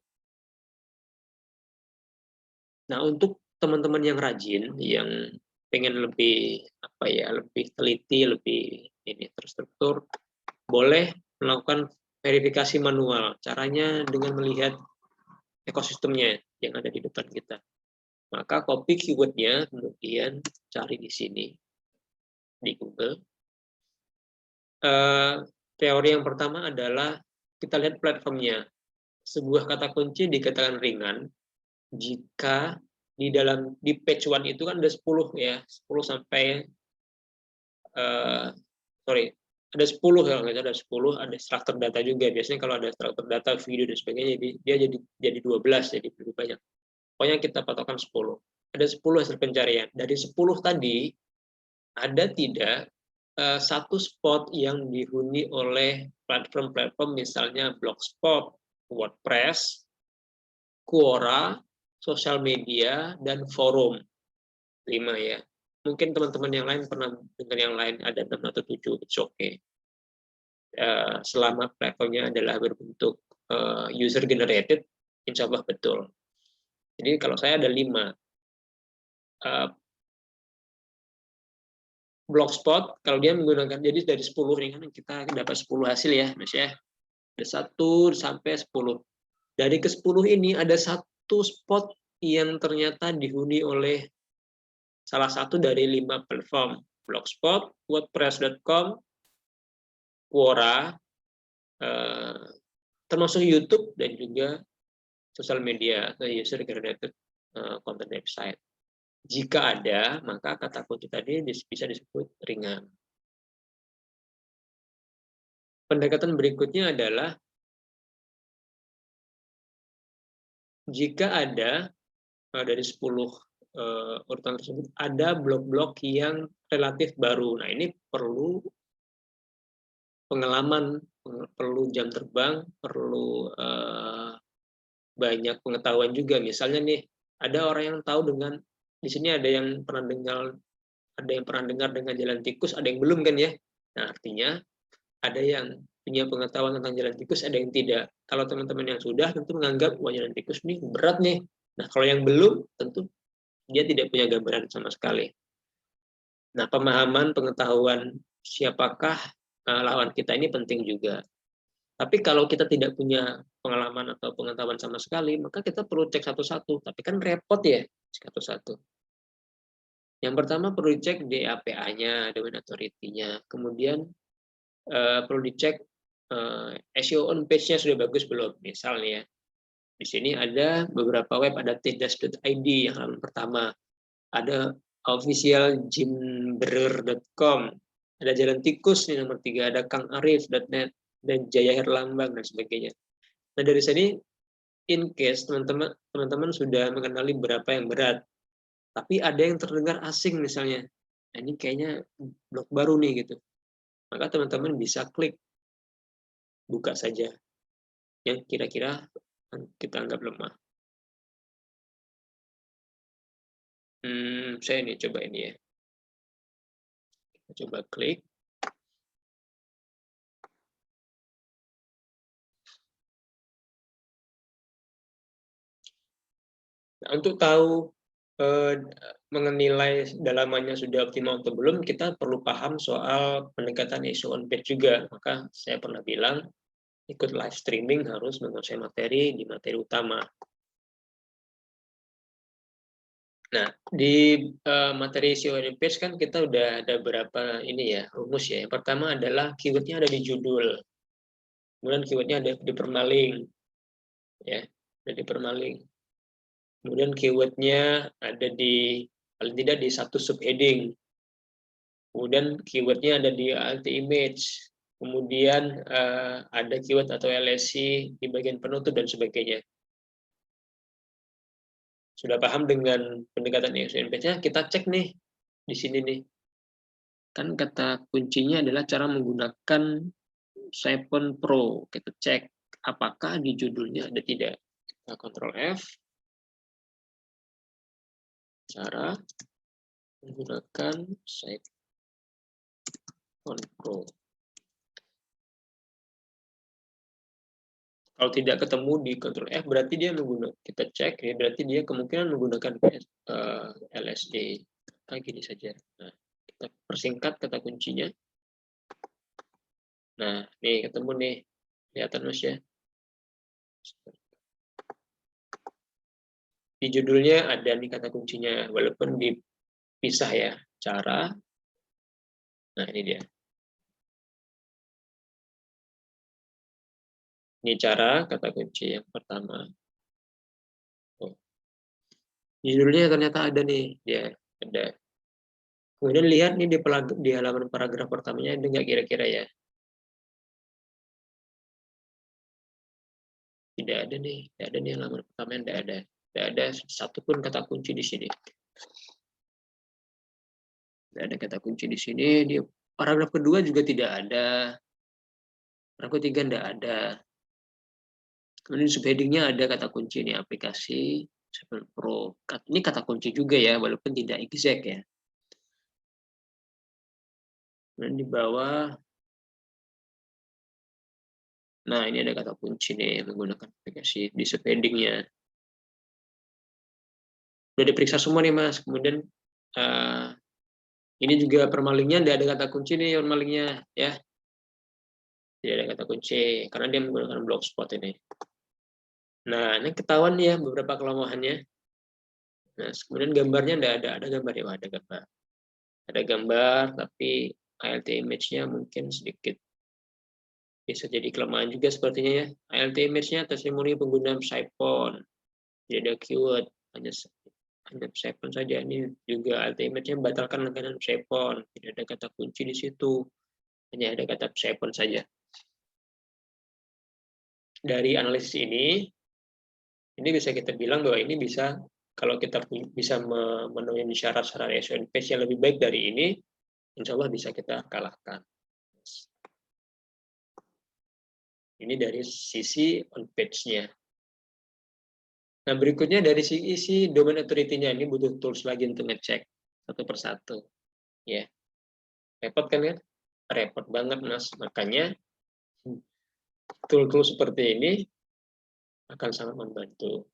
Nah, untuk teman-teman yang rajin, yang pengen lebih lebih teliti, lebih terstruktur, boleh melakukan verifikasi manual. Caranya dengan melihat ekosistemnya yang ada di depan kita. Maka copy keywordnya, kemudian cari di sini, di Google. Teori yang pertama adalah kita lihat platformnya. Sebuah kata kunci dikatakan ringan jika di page 1 itu kan ada 10 ya, 10 sampai ada 10 kalau nggak salah, ada 10, ada struktur data juga. Biasanya kalau ada struktur data, video dan sebagainya, dia jadi 12, jadi lebih banyak. Pokoknya kita patokan 10. Ada 10 hasil pencarian. Dari 10 tadi, ada tidak satu spot yang dihuni oleh platform-platform misalnya Blogspot, WordPress, Quora, sosial media, dan forum. 5 ya. Mungkin teman-teman yang lain pernah dengar yang lain, ada 6 atau 7, it's okay. Selama platformnya adalah berbentuk user generated, insya Allah betul. Jadi kalau saya ada 5. Blogspot, kalau dia menggunakan, jadi dari 10 ini kan kita dapat 10 hasil ya, Mas ya. Ada 1 sampai 10. Dari ke-10 ini ada satu spot yang ternyata dihuni oleh salah satu dari 5 platform. Blogspot, WordPress.com, Quora, termasuk YouTube dan juga sosial media atau user generated content website. Jika ada, maka kata kunci tadi bisa disebut ringan. Pendekatan berikutnya adalah jika ada dari 10 urutan tersebut ada blog-blog yang relatif baru. Nah, ini perlu pengalaman, perlu jam terbang, perlu banyak pengetahuan juga. Misalnya nih, ada orang yang tahu dengan di sini ada yang pernah dengar dengan jalan tikus, ada yang belum kan ya. Nah, artinya ada yang punya pengetahuan tentang jalan tikus, ada yang tidak. Kalau teman-teman yang sudah tentu menganggap wah jalan tikus nih berat nih. Nah, kalau yang belum tentu dia tidak punya gambaran sama sekali. Nah, pemahaman, pengetahuan siapakah lawan kita ini penting juga. Tapi kalau kita tidak punya pengalaman atau pengetahuan sama sekali, maka kita perlu cek satu-satu. Tapi kan repot ya, satu-satu. Yang pertama perlu dicek DAPA-nya, domain authority-nya. Kemudian perlu dicek SEO on page-nya sudah bagus belum. Misalnya, di sini ada beberapa web, ada tidas.id yang halaman pertama. Ada officialgymberer.com, ada Jalan Tikus nih nomor 3, ada kangarif.net, dan Jaya Herlambang, dan sebagainya. Nah, dari sini, in case teman-teman sudah mengenali berapa yang berat, tapi ada yang terdengar asing misalnya, nah, ini kayaknya blog baru nih gitu, maka teman-teman bisa klik, buka saja, yang kira-kira kita anggap lemah. Saya ini coba ini ya. Kita coba klik. Nah, untuk tahu mengenilai dalamannya sudah optimal atau belum, kita perlu paham soal pendekatan SEO on page juga. Maka saya pernah bilang, ikut live streaming harus menguasai materi di materi utama. Nah, di materi SEO on page kan kita udah ada beberapa ini ya, rumus ya. Yang pertama adalah keywordnya ada di judul. Kemudian keywordnya ada di permaling. Ya, ada di permaling. Kemudian keywordnya ada di, paling tidak di satu subheading. Kemudian keywordnya ada di alt image. Kemudian ada keyword atau LSC di bagian penutup dan sebagainya. Sudah paham dengan pendekatan SEO on page-nya? Kita cek nih di sini nih. Kan kata kuncinya adalah cara menggunakan Seven Pro. Kita cek apakah di judulnya ada tidak. Kita Ctrl F. Cara menggunakan Seven Pro. Kalau tidak ketemu di Ctrl F, berarti dia menggunakan, kita cek ya, berarti dia kemungkinan menggunakan LSD. Kayak gini saja. Nah, kita persingkat kata kuncinya. Nah, nih ketemu nih. Kelihatan Mas ya. Di judulnya ada nih kata kuncinya, walaupun dipisah ya. Cara. Nah, ini dia. Ini cara kata kunci yang pertama. Oh. Judulnya ternyata ada nih, ya ada. Kemudian lihat nih di halaman paragraf pertamanya ada nggak kira-kira ya. Tidak ada nih halaman pertama, tidak ada satupun kata kunci di sini. Tidak ada kata kunci di sini. Di paragraf kedua juga tidak ada. Paragraf ketiga tidak ada. Kemudian subheadingnya ada kata kunci ini, aplikasi 7 Pro. Ini kata kunci juga ya, walaupun tidak exact ya. Kemudian di bawah, nah ini ada kata kunci nih, menggunakan aplikasi di subheadingnya. Udah diperiksa semua nih Mas. Kemudian ini juga permalingnya tidak ada kata kunci nih, permalingnya ya. Tidak ada kata kunci karena dia menggunakan blogspot ini. Nah, ini ketahuan ya beberapa kelemahannya. Nah, kemudian gambarnya ada gambar ya, ada gambar. Ada gambar tapi ALT image-nya mungkin sedikit bisa jadi kelemahan juga sepertinya ya. ALT image-nya testimoni penggunaan Sipon. Tidak ada keyword, hanya Sipon saja. Ini juga ALT image-nya batalkan langganan Sipon. Tidak ada kata kunci di situ. Hanya ada kata Sipon saja. Dari analisis ini bisa kita bilang bahwa ini bisa, kalau kita bisa memenuhi syarat-syarat SEO page yang lebih baik dari ini, insya Allah bisa kita kalahkan. Ini dari sisi on page-nya. Nah, berikutnya dari sisi domain authority-nya, ini butuh tools lagi untuk ngecek satu persatu. Ya. Repot kan ya? Repot banget, Mas. Makanya tool-tool seperti ini akan sangat membantu.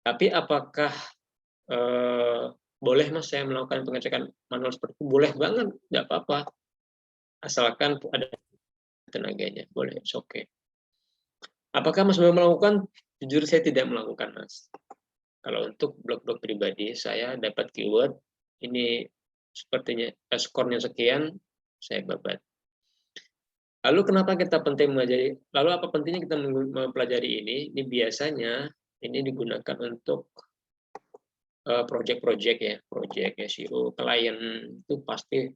Tapi apakah boleh Mas saya melakukan pengecekan manual seperti itu? Boleh banget, nggak apa-apa. Asalkan ada tenaganya, boleh, oke. Okay. Apakah Mas mau melakukan? Jujur saya tidak melakukan, Mas. Kalau untuk blog-blog pribadi, saya dapat keyword, ini sepertinya skornya sekian, saya babat. Lalu kenapa kita penting mempelajari? Lalu apa pentingnya kita mempelajari ini? Ini biasanya ini digunakan untuk project-project ya, project SEO, klien itu pasti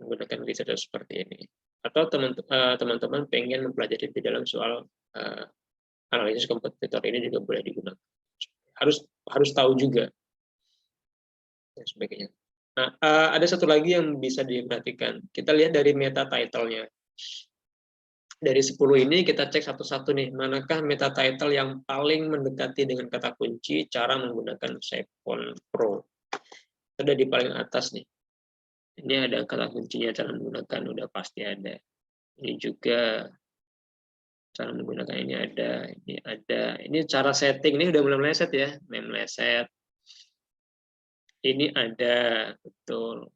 menggunakan riset seperti ini. Atau teman-teman pengen mempelajari di dalam soal analisis kompetitor ini juga boleh digunakan. Harus tahu juga dan sebagainya. Nah, ada satu lagi yang bisa diperhatikan. Kita lihat dari meta title-nya. Dari 10 ini kita cek satu-satu nih, manakah meta title yang paling mendekati dengan kata kunci cara menggunakan Sipon Pro. Ada di paling atas nih. Ini ada kata kuncinya, cara menggunakan udah pasti ada. Ini juga cara menggunakan ini ada. Ini cara setting, ini udah mulai meleset ya, meleset. Ini ada, betul.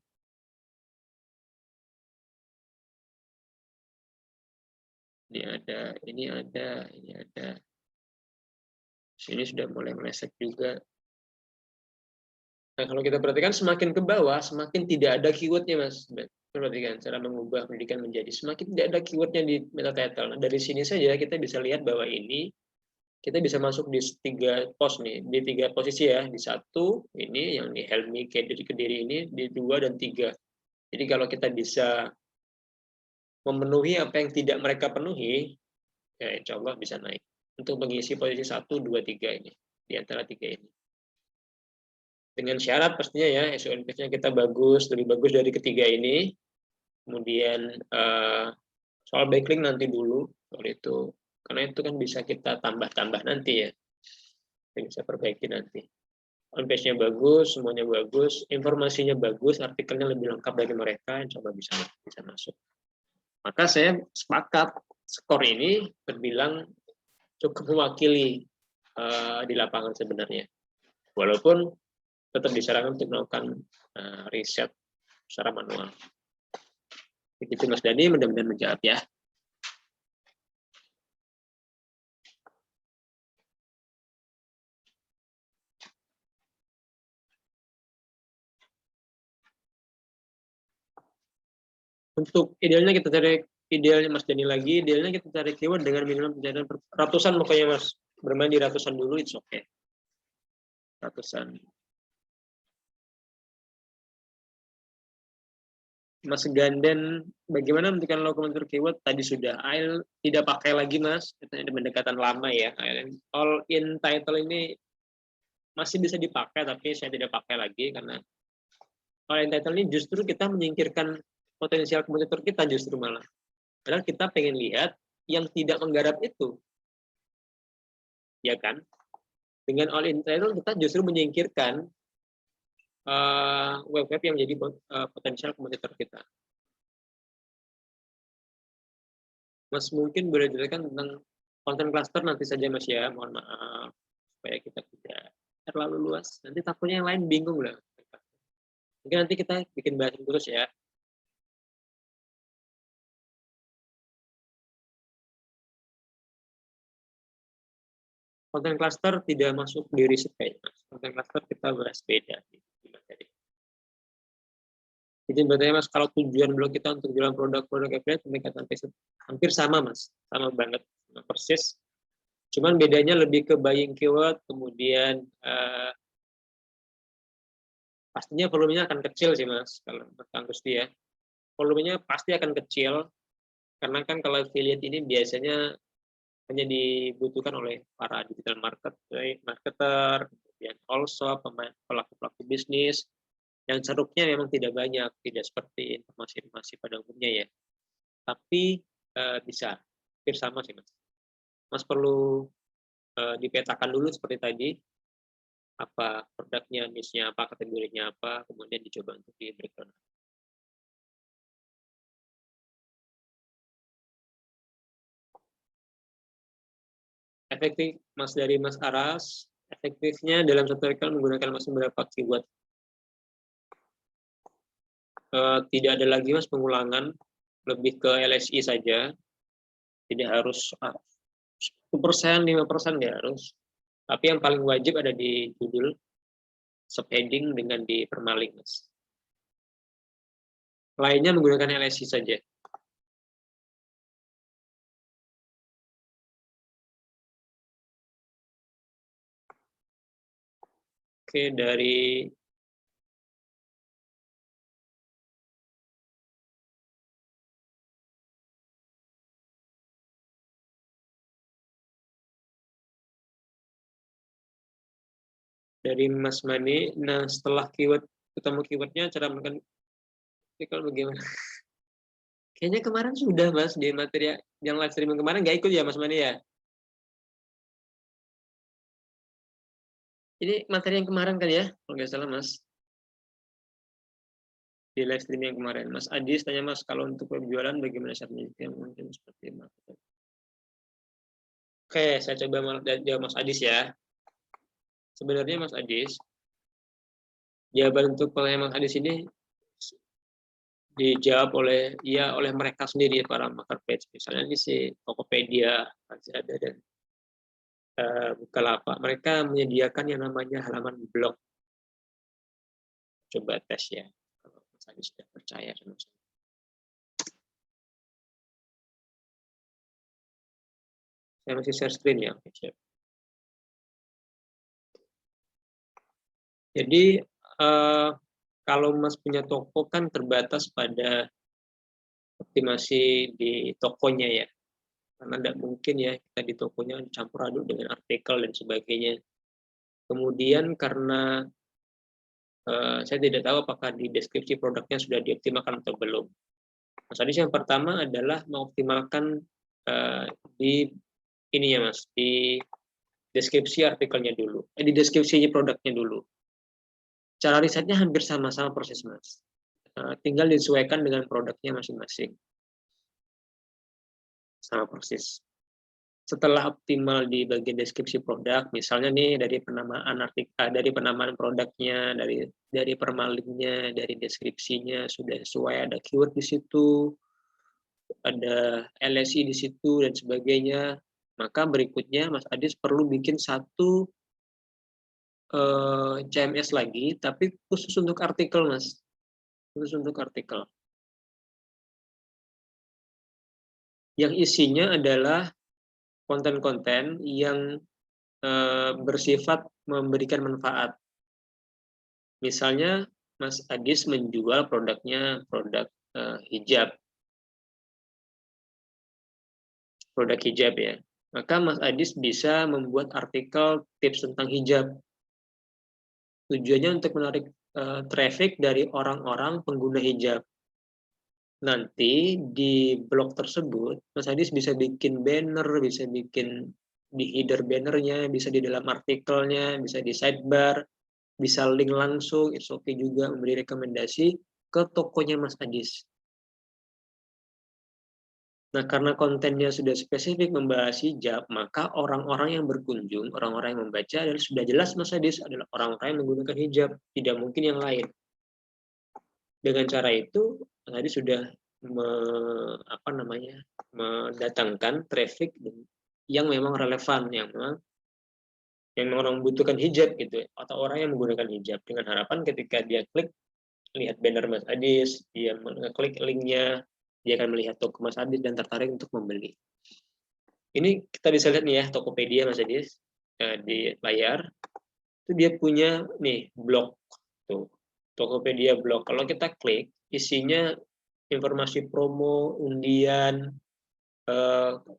Ini ada. Sini sudah mulai meleset juga. Nah, kalau kita perhatikan semakin ke bawah, semakin tidak ada keywordnya, Mas. Perhatikan cara mengubah pendidikan menjadi semakin tidak ada keywordnya di meta title. Nah, dari sini saja kita bisa lihat bahwa ini kita bisa masuk di 3 pos nih, di 3 posisi ya. Di 1 ini yang di Helmi Kediri ini, di 2 dan 3. Jadi kalau kita bisa memenuhi apa yang tidak mereka penuhi, ya insya Allah bisa naik. Untuk mengisi posisi 1, 2, 3 ini, di antara 3 ini. Dengan syarat pastinya ya, SEO page-nya kita bagus, lebih bagus dari ketiga ini. Kemudian soal backlink nanti dulu, soal itu. Karena itu kan bisa kita tambah-tambah nanti ya. Bisa perbaiki nanti. On page-nya bagus, semuanya bagus, informasinya bagus, artikelnya lebih lengkap dari mereka, insya Allah bisa masuk. Maka saya sepakat, skor ini terbilang cukup mewakili di lapangan sebenarnya. Walaupun tetap disarankan untuk melakukan riset secara manual. Begitu Mas Dani, mudah-mudahan menjawab ya. Untuk idealnya kita cari, idealnya Mas Dani lagi, idealnya kita cari keyword dengan minimum pencarian ratusan pokoknya Mas. Bermain di ratusan dulu, it's okay. Ratusan. Mas Ganden, bagaimana menentukan logo mentor keyword? Tadi sudah, AIL tidak pakai lagi Mas, itu ada pendekatan lama ya. All in title ini masih bisa dipakai, tapi saya tidak pakai lagi karena all in title ini justru kita menyingkirkan potensial kompetitor kita justru malah. Padahal kita pengen lihat yang tidak menggarap itu, ya kan? Dengan all in title kita justru menyingkirkan web-web yang menjadi potensial kompetitor kita. Mas mungkin boleh jelaskan tentang konten cluster nanti saja Mas ya, mohon maaf supaya kita tidak terlalu luas. Nanti takutnya yang lain bingung lah. Mungkin nanti kita bikin bahasan terus ya. Konten cluster tidak masuk di riset kayaknya. Konten cluster kita bahas beda di materi. Jadi berarti Mas, kalau tujuan blog kita untuk jualan produk-produk affiliate, mereka hampir sama Mas, sama banget, sama persis. Cuman bedanya lebih ke buying keyword, kemudian pastinya volumenya akan kecil sih Mas, kalau Mas Anggusti ya. Volumenya pasti akan kecil, karena kan kalau affiliate ini biasanya hanya dibutuhkan oleh para digital marketer, kemudian also pelaku-pelaku bisnis, yang ceruknya memang tidak banyak, tidak seperti informasi-informasi pada umumnya ya. Tapi bisa, hampir sama sih Mas. Mas perlu dipetakan dulu seperti tadi, apa produknya, niche-nya apa, kategorinya apa, kemudian dicoba untuk di breakdown. Efektif Mas dari Mas Aras, efektifnya dalam satu artikel menggunakan Mas beberapa keyword. Tidak ada lagi Mas pengulangan, lebih ke LSI saja, tidak harus 1%, 5% nggak harus. Tapi yang paling wajib ada di judul, subheading dengan di permalink Mas. Lainnya menggunakan LSI saja. Oke, dari Mas Mani, nah setelah ketemu keywordnya, cara menggunakan artikel bagaimana? Kayaknya kemarin sudah Mas, di materi yang live streaming kemarin nggak ikut ya Mas Mani ya? Ini materi yang kemarin kan ya, kalau nggak salah Mas. Di live streaming yang kemarin. Mas Adis tanya Mas, kalau untuk web jualan bagaimana caranya? Mungkin seperti marketing. Oke, saya coba jawab Mas Adis ya. Sebenarnya Mas Adis, jawaban untuk pertanyaan Mas Adis ini dijawab oleh mereka sendiri, para marketplace. Misalnya ini si Tokopedia, Lazada, dan Bukalapak. Mereka menyediakan yang namanya halaman blog. Coba tes ya, kalau Mas Adis sudah percaya sama saya. Saya masih share screen ya. Jadi kalau Mas punya toko kan terbatas pada optimasi di tokonya ya, karena tidak mungkin ya kita di tokonya campur aduk dengan artikel dan sebagainya. Kemudian karena saya tidak tahu apakah di deskripsi produknya sudah dioptimalkan atau belum. Mas Adis yang pertama adalah mengoptimalkan di ini ya Mas, di deskripsi artikelnya dulu, di deskripsi produknya dulu. Cara risetnya hampir sama-sama proses Mas. Tinggal disesuaikan dengan produknya masing-masing. Sama persis. Setelah optimal di bagian deskripsi produk, misalnya nih dari penamaan artikel, dari penamaan produknya, dari permalingnya, dari deskripsinya sudah sesuai, ada keyword di situ, ada LSI di situ dan sebagainya. Maka berikutnya Mas Adis perlu bikin satu CMS lagi, tapi khusus untuk artikel Mas, khusus untuk artikel. Yang isinya adalah konten-konten yang bersifat memberikan manfaat. Misalnya Mas Adis menjual produknya, produk hijab, produk hijab ya. Maka Mas Adis bisa membuat artikel tips tentang hijab. Tujuannya untuk menarik traffic dari orang-orang pengguna hijab. Nanti di blog tersebut, Mas Adis bisa bikin banner, bisa bikin di header bannernya, bisa di dalam artikelnya, bisa di sidebar, bisa link langsung, it's okay juga memberi rekomendasi ke tokonya Mas Adis. Nah, karena kontennya sudah spesifik membahas hijab, maka orang-orang yang berkunjung, orang-orang yang membaca, adalah sudah jelas Mas Adis adalah orang-orang yang menggunakan hijab, tidak mungkin yang lain. Dengan cara itu, Mas Adis sudah mendatangkan traffic yang memang relevan, yang memang orang membutuhkan hijab gitu, atau orang yang menggunakan hijab, dengan harapan ketika dia klik lihat banner Mas Adis, dia mengklik linknya, dia akan melihat toko Mas Adis dan tertarik untuk membeli. Ini kita bisa lihat nih ya, Tokopedia Mas Adis di layar. Itu dia punya nih blog tuh, Tokopedia blog. Kalau kita klik, isinya informasi promo, undian,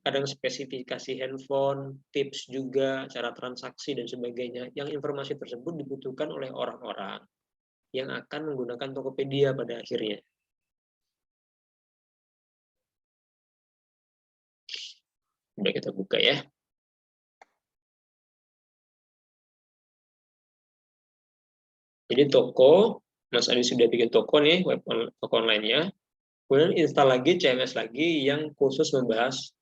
kadang spesifikasi handphone, tips juga, cara transaksi dan sebagainya. Yang informasi tersebut dibutuhkan oleh orang-orang yang akan menggunakan Tokopedia pada akhirnya. Udah kita buka ya. Jadi toko, Mas Adi sudah bikin toko nih, toko online-nya. Kemudian install lagi CMS lagi yang khusus membahas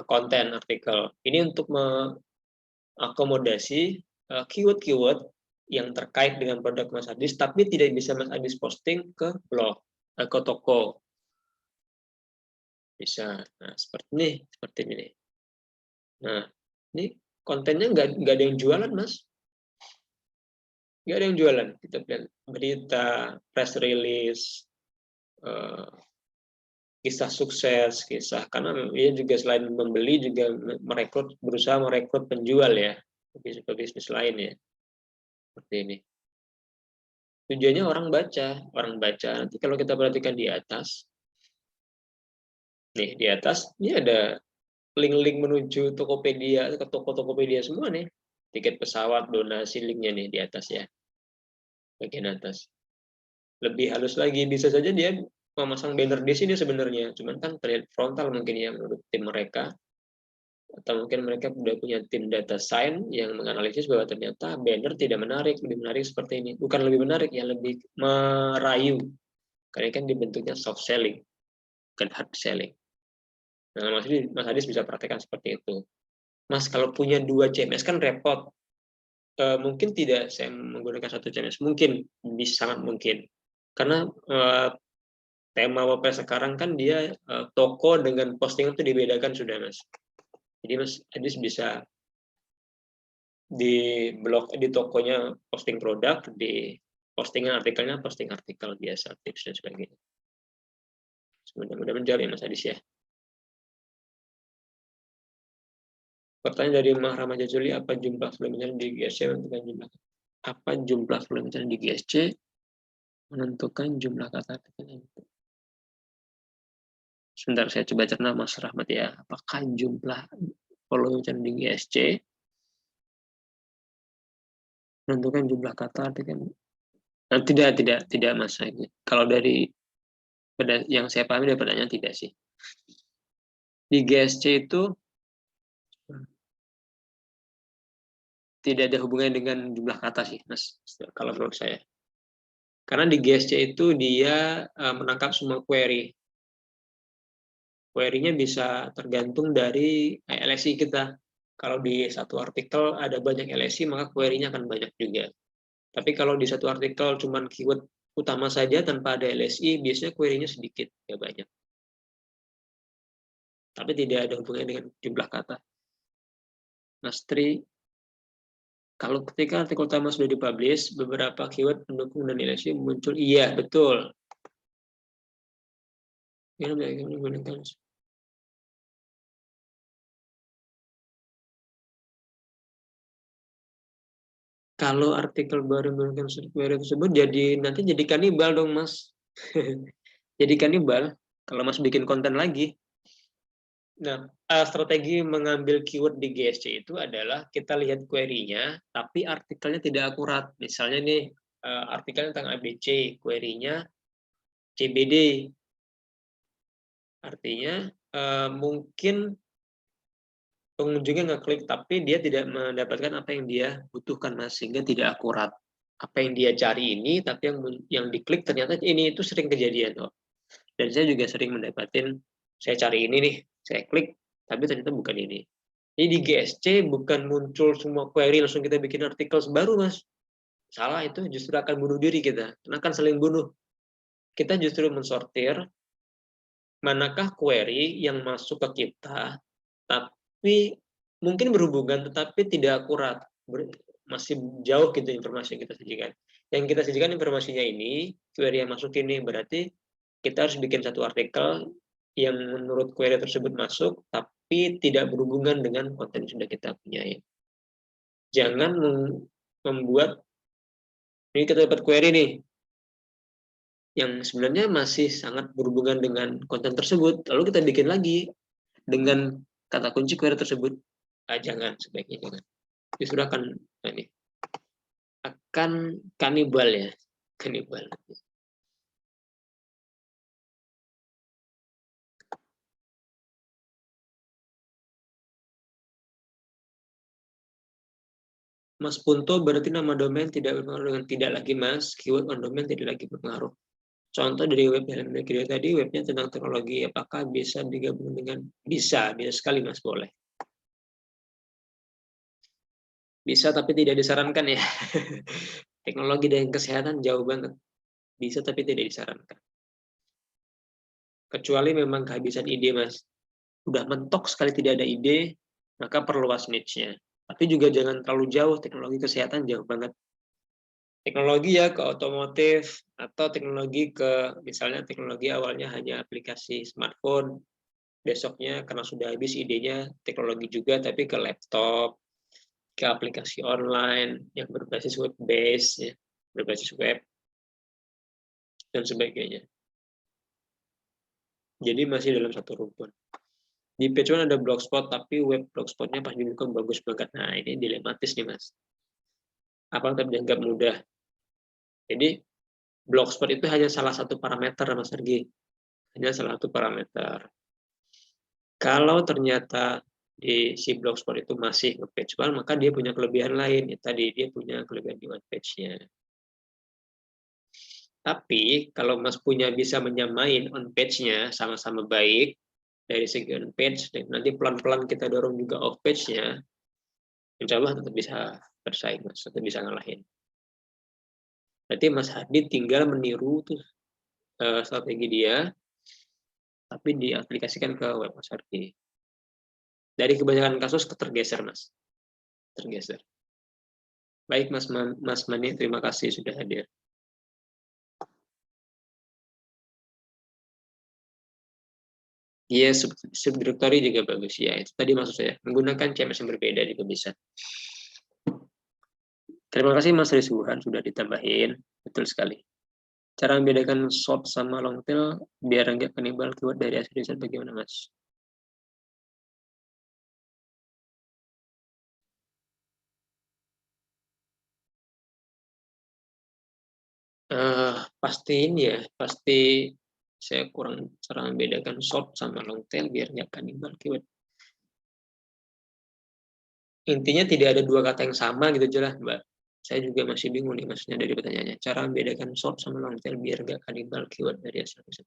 konten artikel. Ini untuk mengakomodasi keyword-keyword yang terkait dengan produk Mas Adis, tapi tidak bisa Mas Adis posting ke blog, ke toko. Bisa. Nah, seperti ini. Nah, ini kontennya nggak ada yang jualan, Mas. Nggak ada yang jualan. Kita lihat berita, press release, kisah sukses, kisah, karena dia juga selain membeli juga berusaha merekrut penjual ya, bisnis lain ya, seperti ini. Tujuannya orang baca. Nanti kalau kita perhatikan di atas, nih di atas ini ada link-link menuju Tokopedia, ke toko Tokopedia semua nih, tiket pesawat, donasi, linknya nih di atas ya, bagian atas. Lebih halus lagi, bisa saja dia memasang banner di sini sebenarnya, cuman kan terlihat frontal mungkin ya menurut tim mereka, atau mungkin mereka sudah punya tim data science yang menganalisis bahwa ternyata banner tidak menarik, lebih menarik seperti ini. Bukan lebih menarik, ya lebih merayu, karena kan dibentuknya soft selling, bukan hard selling. Nah, Mas Hadis bisa praktekkan seperti itu. Mas, kalau punya 2 CMS kan repot. Mungkin tidak saya menggunakan satu CMS, mungkin, bisa sangat mungkin. Karena tema WordPress sekarang kan dia toko dengan postingan itu dibedakan sudah, Mas. Jadi Mas Adis bisa di blog, di tokonya posting produk, di postingan artikelnya posting artikel biasa, tips dan sebagainya. Mudah-mudahan menjawab ya Mas Adis ya. Pertanyaan dari Mahramah Jajuli, apa jumlah kilometer di GSC menentukan jumlah? Apa jumlah kilometer di GSC menentukan jumlah kata artikel? Sebentar saya coba cerna Mas Rahmat ya. Apakah jumlah kilometer di GSC menentukan jumlah kata artikel? Nah, tidak Mas. Kalau dari yang saya pahami dari pertanyaan tidak sih. Di GSC itu tidak ada hubungannya dengan jumlah kata sih, Mas, kalau menurut saya. Karena di GSC itu dia menangkap semua query. Query-nya bisa tergantung dari LSI kita. Kalau di satu artikel ada banyak LSI, maka query-nya akan banyak juga. Tapi kalau di satu artikel cuma keyword utama saja tanpa ada LSI, biasanya query-nya sedikit, ya banyak. Tapi tidak ada hubungannya dengan jumlah kata. Mas Tri, kalau ketika artikel utama sudah dipublish, beberapa keyword pendukung dan LSI muncul. Iya, betul. Kalau artikel baru menggunakan software tersebut nanti jadi kanibal dong, Mas. jadi kanibal kalau Mas bikin konten lagi. Nah, strategi mengambil keyword di GSC itu adalah kita lihat query-nya, tapi artikelnya tidak akurat. Misalnya nih, artikelnya tentang ABC, query-nya CBD. Artinya, mungkin pengunjungnya ngeklik, tapi dia tidak mendapatkan apa yang dia butuhkan, Mas, sehingga tidak akurat. Apa yang dia cari ini, tapi yang diklik ternyata ini, itu sering kejadian. Oh. Dan saya juga sering mendapatkan, saya cari ini nih, saya klik, tapi ternyata bukan ini. Jadi di GSC bukan muncul semua query langsung kita bikin artikel baru, Mas. Salah, itu justru akan bunuh diri kita. Karena akan saling bunuh. Kita justru mensortir manakah query yang masuk ke kita, tapi mungkin berhubungan tetapi tidak akurat. Masih jauh gitu informasi yang kita sajikan. Yang kita sajikan informasinya ini, query yang masuk ini, berarti kita harus bikin satu artikel yang menurut query tersebut masuk, tapi tidak berhubungan dengan konten yang sudah kita punya. Jangan membuat, ini kita dapat query nih, yang sebenarnya masih sangat berhubungan dengan konten tersebut, lalu kita bikin lagi dengan kata kunci query tersebut. Jangan, sebaiknya jangan. Justru akan kanibal ya, kanibal. Mas Punto, berarti nama domain tidak berpengaruh dengan tidak lagi, Mas. Keyword on domain tidak lagi berpengaruh. Contoh dari web Helm Negeri tadi, webnya tentang teknologi. Apakah bisa digabung dengan? Bisa sekali, Mas, boleh. Bisa, tapi tidak disarankan ya. Teknologi dan kesehatan jauh banget. Bisa, tapi tidak disarankan. Kecuali memang kehabisan ide, Mas. Udah mentok sekali tidak ada ide, maka perluas niche-nya. Tapi juga jangan terlalu jauh, teknologi kesehatan jauh banget. Teknologi ya ke otomotif, atau teknologi ke, misalnya teknologi awalnya hanya aplikasi smartphone, besoknya karena sudah habis idenya teknologi juga, tapi ke laptop, ke aplikasi online yang berbasis web base, ya, berbasis web, dan sebagainya. Jadi masih dalam satu rumpun. Di page one ada blogspot, tapi web blogspotnya pas dibuka bagus banget. Nah, ini dilematis nih, Mas. Apa tetap dianggap mudah? Jadi, blogspot itu hanya salah satu parameter, Mas Sergi. Hanya salah satu parameter. Kalau ternyata di si blogspot itu masih nge-page one, maka dia punya kelebihan lain. Ya, tadi dia punya kelebihan di one page-nya. Tapi kalau Mas punya bisa menyamain on page-nya sama-sama baik dari segi on page, dan nanti pelan-pelan kita dorong juga off page-nya, insya Allah tetap bisa bersaing, Mas, tetap bisa ngalahin. Berarti Mas Hadi tinggal meniru tuh strategi dia, tapi diaplikasikan ke web Mas Hadi. Dari kebanyakan kasus tergeser, Mas. Tergeser. Baik, Mas Mani, terima kasih sudah hadir. Iya, subdirectory juga bagus ya. Itu tadi maksud saya, menggunakan CMS yang berbeda juga bisa. Terima kasih Mas Rizwan sudah ditambahin, betul sekali. Cara membedakan short sama long tail biar nggak kanibal keyword dari hasil riset bagaimana, Mas? Pastiin ya, pasti saya kurang cara membedakan short sama long tail biar nggak kanibal keyword. Intinya tidak ada dua kata yang sama gitu aja lah, Mbak. Saya juga masih bingung nih maksudnya dari pertanyaannya. Cara membedakan short sama long tail biar nggak kanibal keyword dari hasil riset.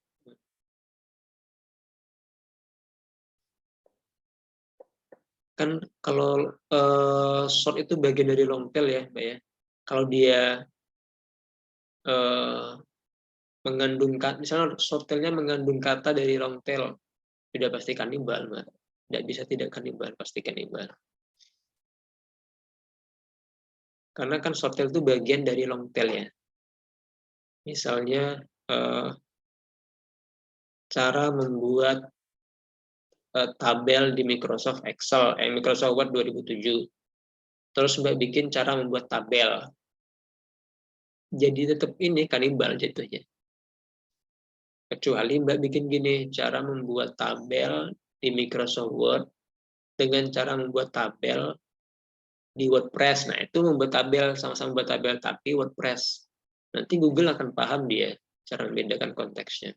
Kan kalau short itu bagian dari long tail ya, Mbak ya. Kalau dia mengandung, misalnya short tail-nya mengandung kata dari long tail, tidak pasti kanibal, Mbak. Tidak bisa tidak kanibal, pasti kanibal. Karena kan short tail itu bagian dari long tail ya. Misalnya cara membuat tabel di Microsoft Excel, Microsoft Word 2007. Terus Mbak bikin cara membuat tabel. Jadi tetap ini kanibal jatuhnya. Kecuali Mbak bikin gini, cara membuat tabel di Microsoft Word dengan cara membuat tabel di WordPress. Nah, itu membuat tabel, sama-sama membuat tabel, tapi WordPress. Nanti Google akan paham dia cara membedakan konteksnya.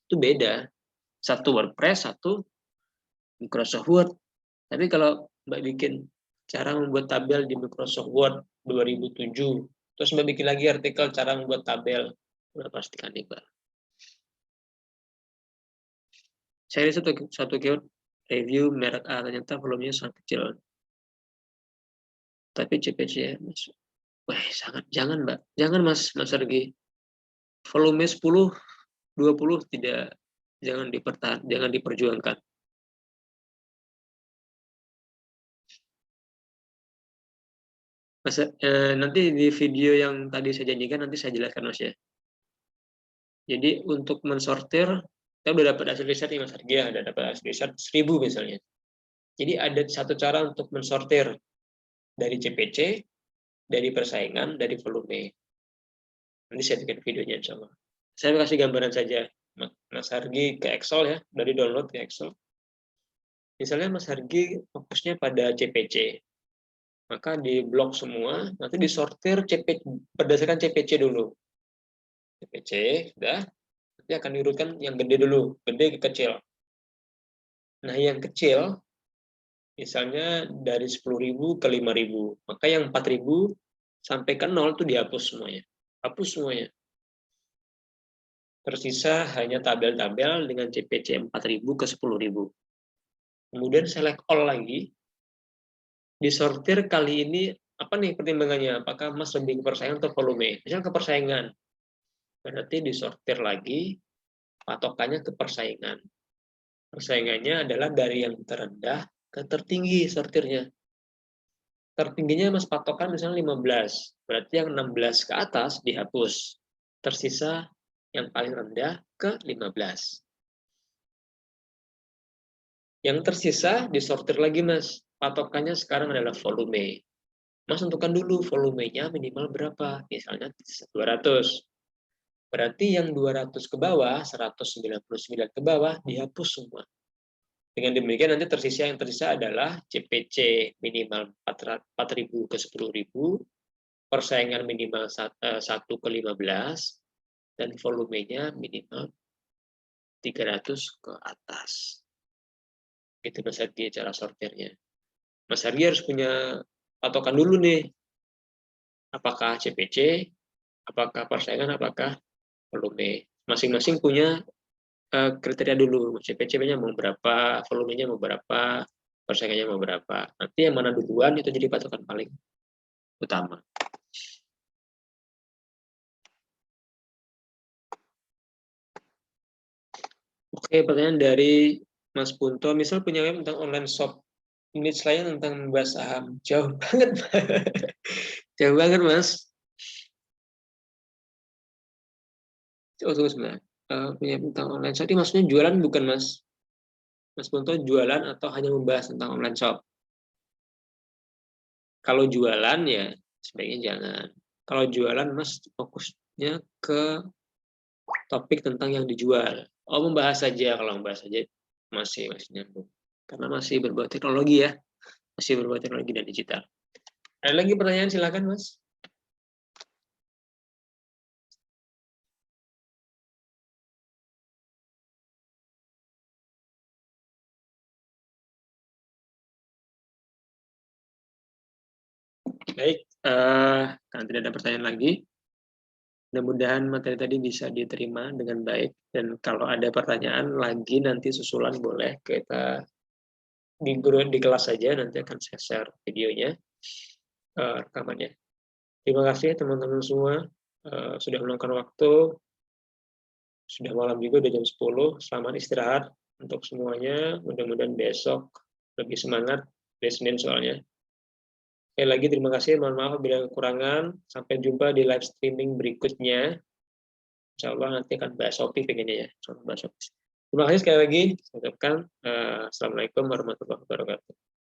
Itu beda. Satu WordPress, satu Microsoft Word. Tapi kalau Mbak bikin cara membuat tabel di Microsoft Word 2007, terus Mbak bikin lagi artikel cara membuat tabel, udah pastikan Mbak. Saya riset satu keyword, review merek A, ternyata volumenya sangat kecil. Tapi CPC ya, Mas. Wah, sangat jangan, Mbak. Jangan, Mas Sergi. Volume 10, 20 tidak, jangan diperjuangkan. Mas, nanti di video yang tadi saya janjikan nanti saya jelaskan, Mas ya. Jadi untuk mensortir, kita udah dapat hasil riset nih Mas Argi, ada dapat hasil riset 1000 misalnya. Jadi ada satu cara untuk mensortir dari CPC, dari persaingan, dari volume. Nanti saya bikin videonya insya Allah. Saya kasih gambaran saja, Mas Argi ke Excel ya, dari download ke Excel. Misalnya Mas Argi fokusnya pada CPC, maka di blok semua, nanti disortir berdasarkan CPC dulu. CPC, sudah, nanti akan diurutkan yang gede dulu, gede ke kecil. Nah, yang kecil, misalnya dari 10.000 ke 5.000, maka yang 4.000 sampai ke 0 itu dihapus semuanya. Hapus semuanya. Tersisa hanya tabel-tabel dengan CPC 4.000 ke 10.000. Kemudian select all lagi, disortir kali ini apa nih pertimbangannya? Apakah Mas lebih ke persaingan atau volume? Misalnya ke persaingan, berarti disortir lagi, patokannya ke persaingan. Persaingannya adalah dari yang terendah ke tertinggi sortirnya. Tertingginya Mas patokan misalnya 15, berarti yang 16 ke atas dihapus. Tersisa yang paling rendah ke 15. Yang tersisa disortir lagi Mas. Patokannya sekarang adalah volume. Mas tentukan dulu volumenya minimal berapa. Misalnya 200. Berarti yang 200 ke bawah, 199 ke bawah dihapus semua. Dengan demikian nanti yang tersisa adalah CPC minimal 4.000 ke 10.000, persaingan minimal 1 ke 15, dan volumenya minimal 300 ke atas. Itu Mas Argi cara sortirnya. Mas Argi harus punya patokan dulu nih. Apakah CPC, apakah persaingan, apakah volume. Masing-masing punya kriteria dulu. CPC-nya mau berapa, volumenya mau berapa, persaingannya mau berapa. Nanti yang mana duluan itu jadi patokan paling utama. Oke, pertanyaan dari Mas Punto, misal punya web tentang online shop, ini selain tentang membahas saham, jauh banget, jauh banget Mas. Tunggu sebentar. Punya tentang online shop, ini maksudnya jualan bukan Mas? Mas Punto jualan atau hanya membahas tentang online shop? Kalau jualan ya sebaiknya jangan. Kalau jualan Mas fokusnya ke topik tentang yang dijual. Oh, membahas saja, kalau membahas saja masih nyambung. Karena masih berbau teknologi ya. Masih berbau teknologi dan digital. Ada lagi pertanyaan, silakan Mas. Baik, karena tidak ada pertanyaan lagi, mudah-mudahan materi tadi bisa diterima dengan baik. Dan kalau ada pertanyaan lagi nanti susulan boleh kita di kelas saja, nanti akan saya share videonya, rekamannya. Terima kasih teman-teman semua sudah meluangkan waktu. Sudah malam juga, udah jam 10. Selamat istirahat untuk semuanya. Mudah-mudahan besok lebih semangat. Hari Senin soalnya. Sekali lagi terima kasih. Mohon maaf bila kekurangan. Sampai jumpa di live streaming berikutnya. Insya Allah nanti akan bahas Shopee pengennya ya. Terima kasih sekali lagi. Saya ucapkan Assalamualaikum warahmatullahi wabarakatuh.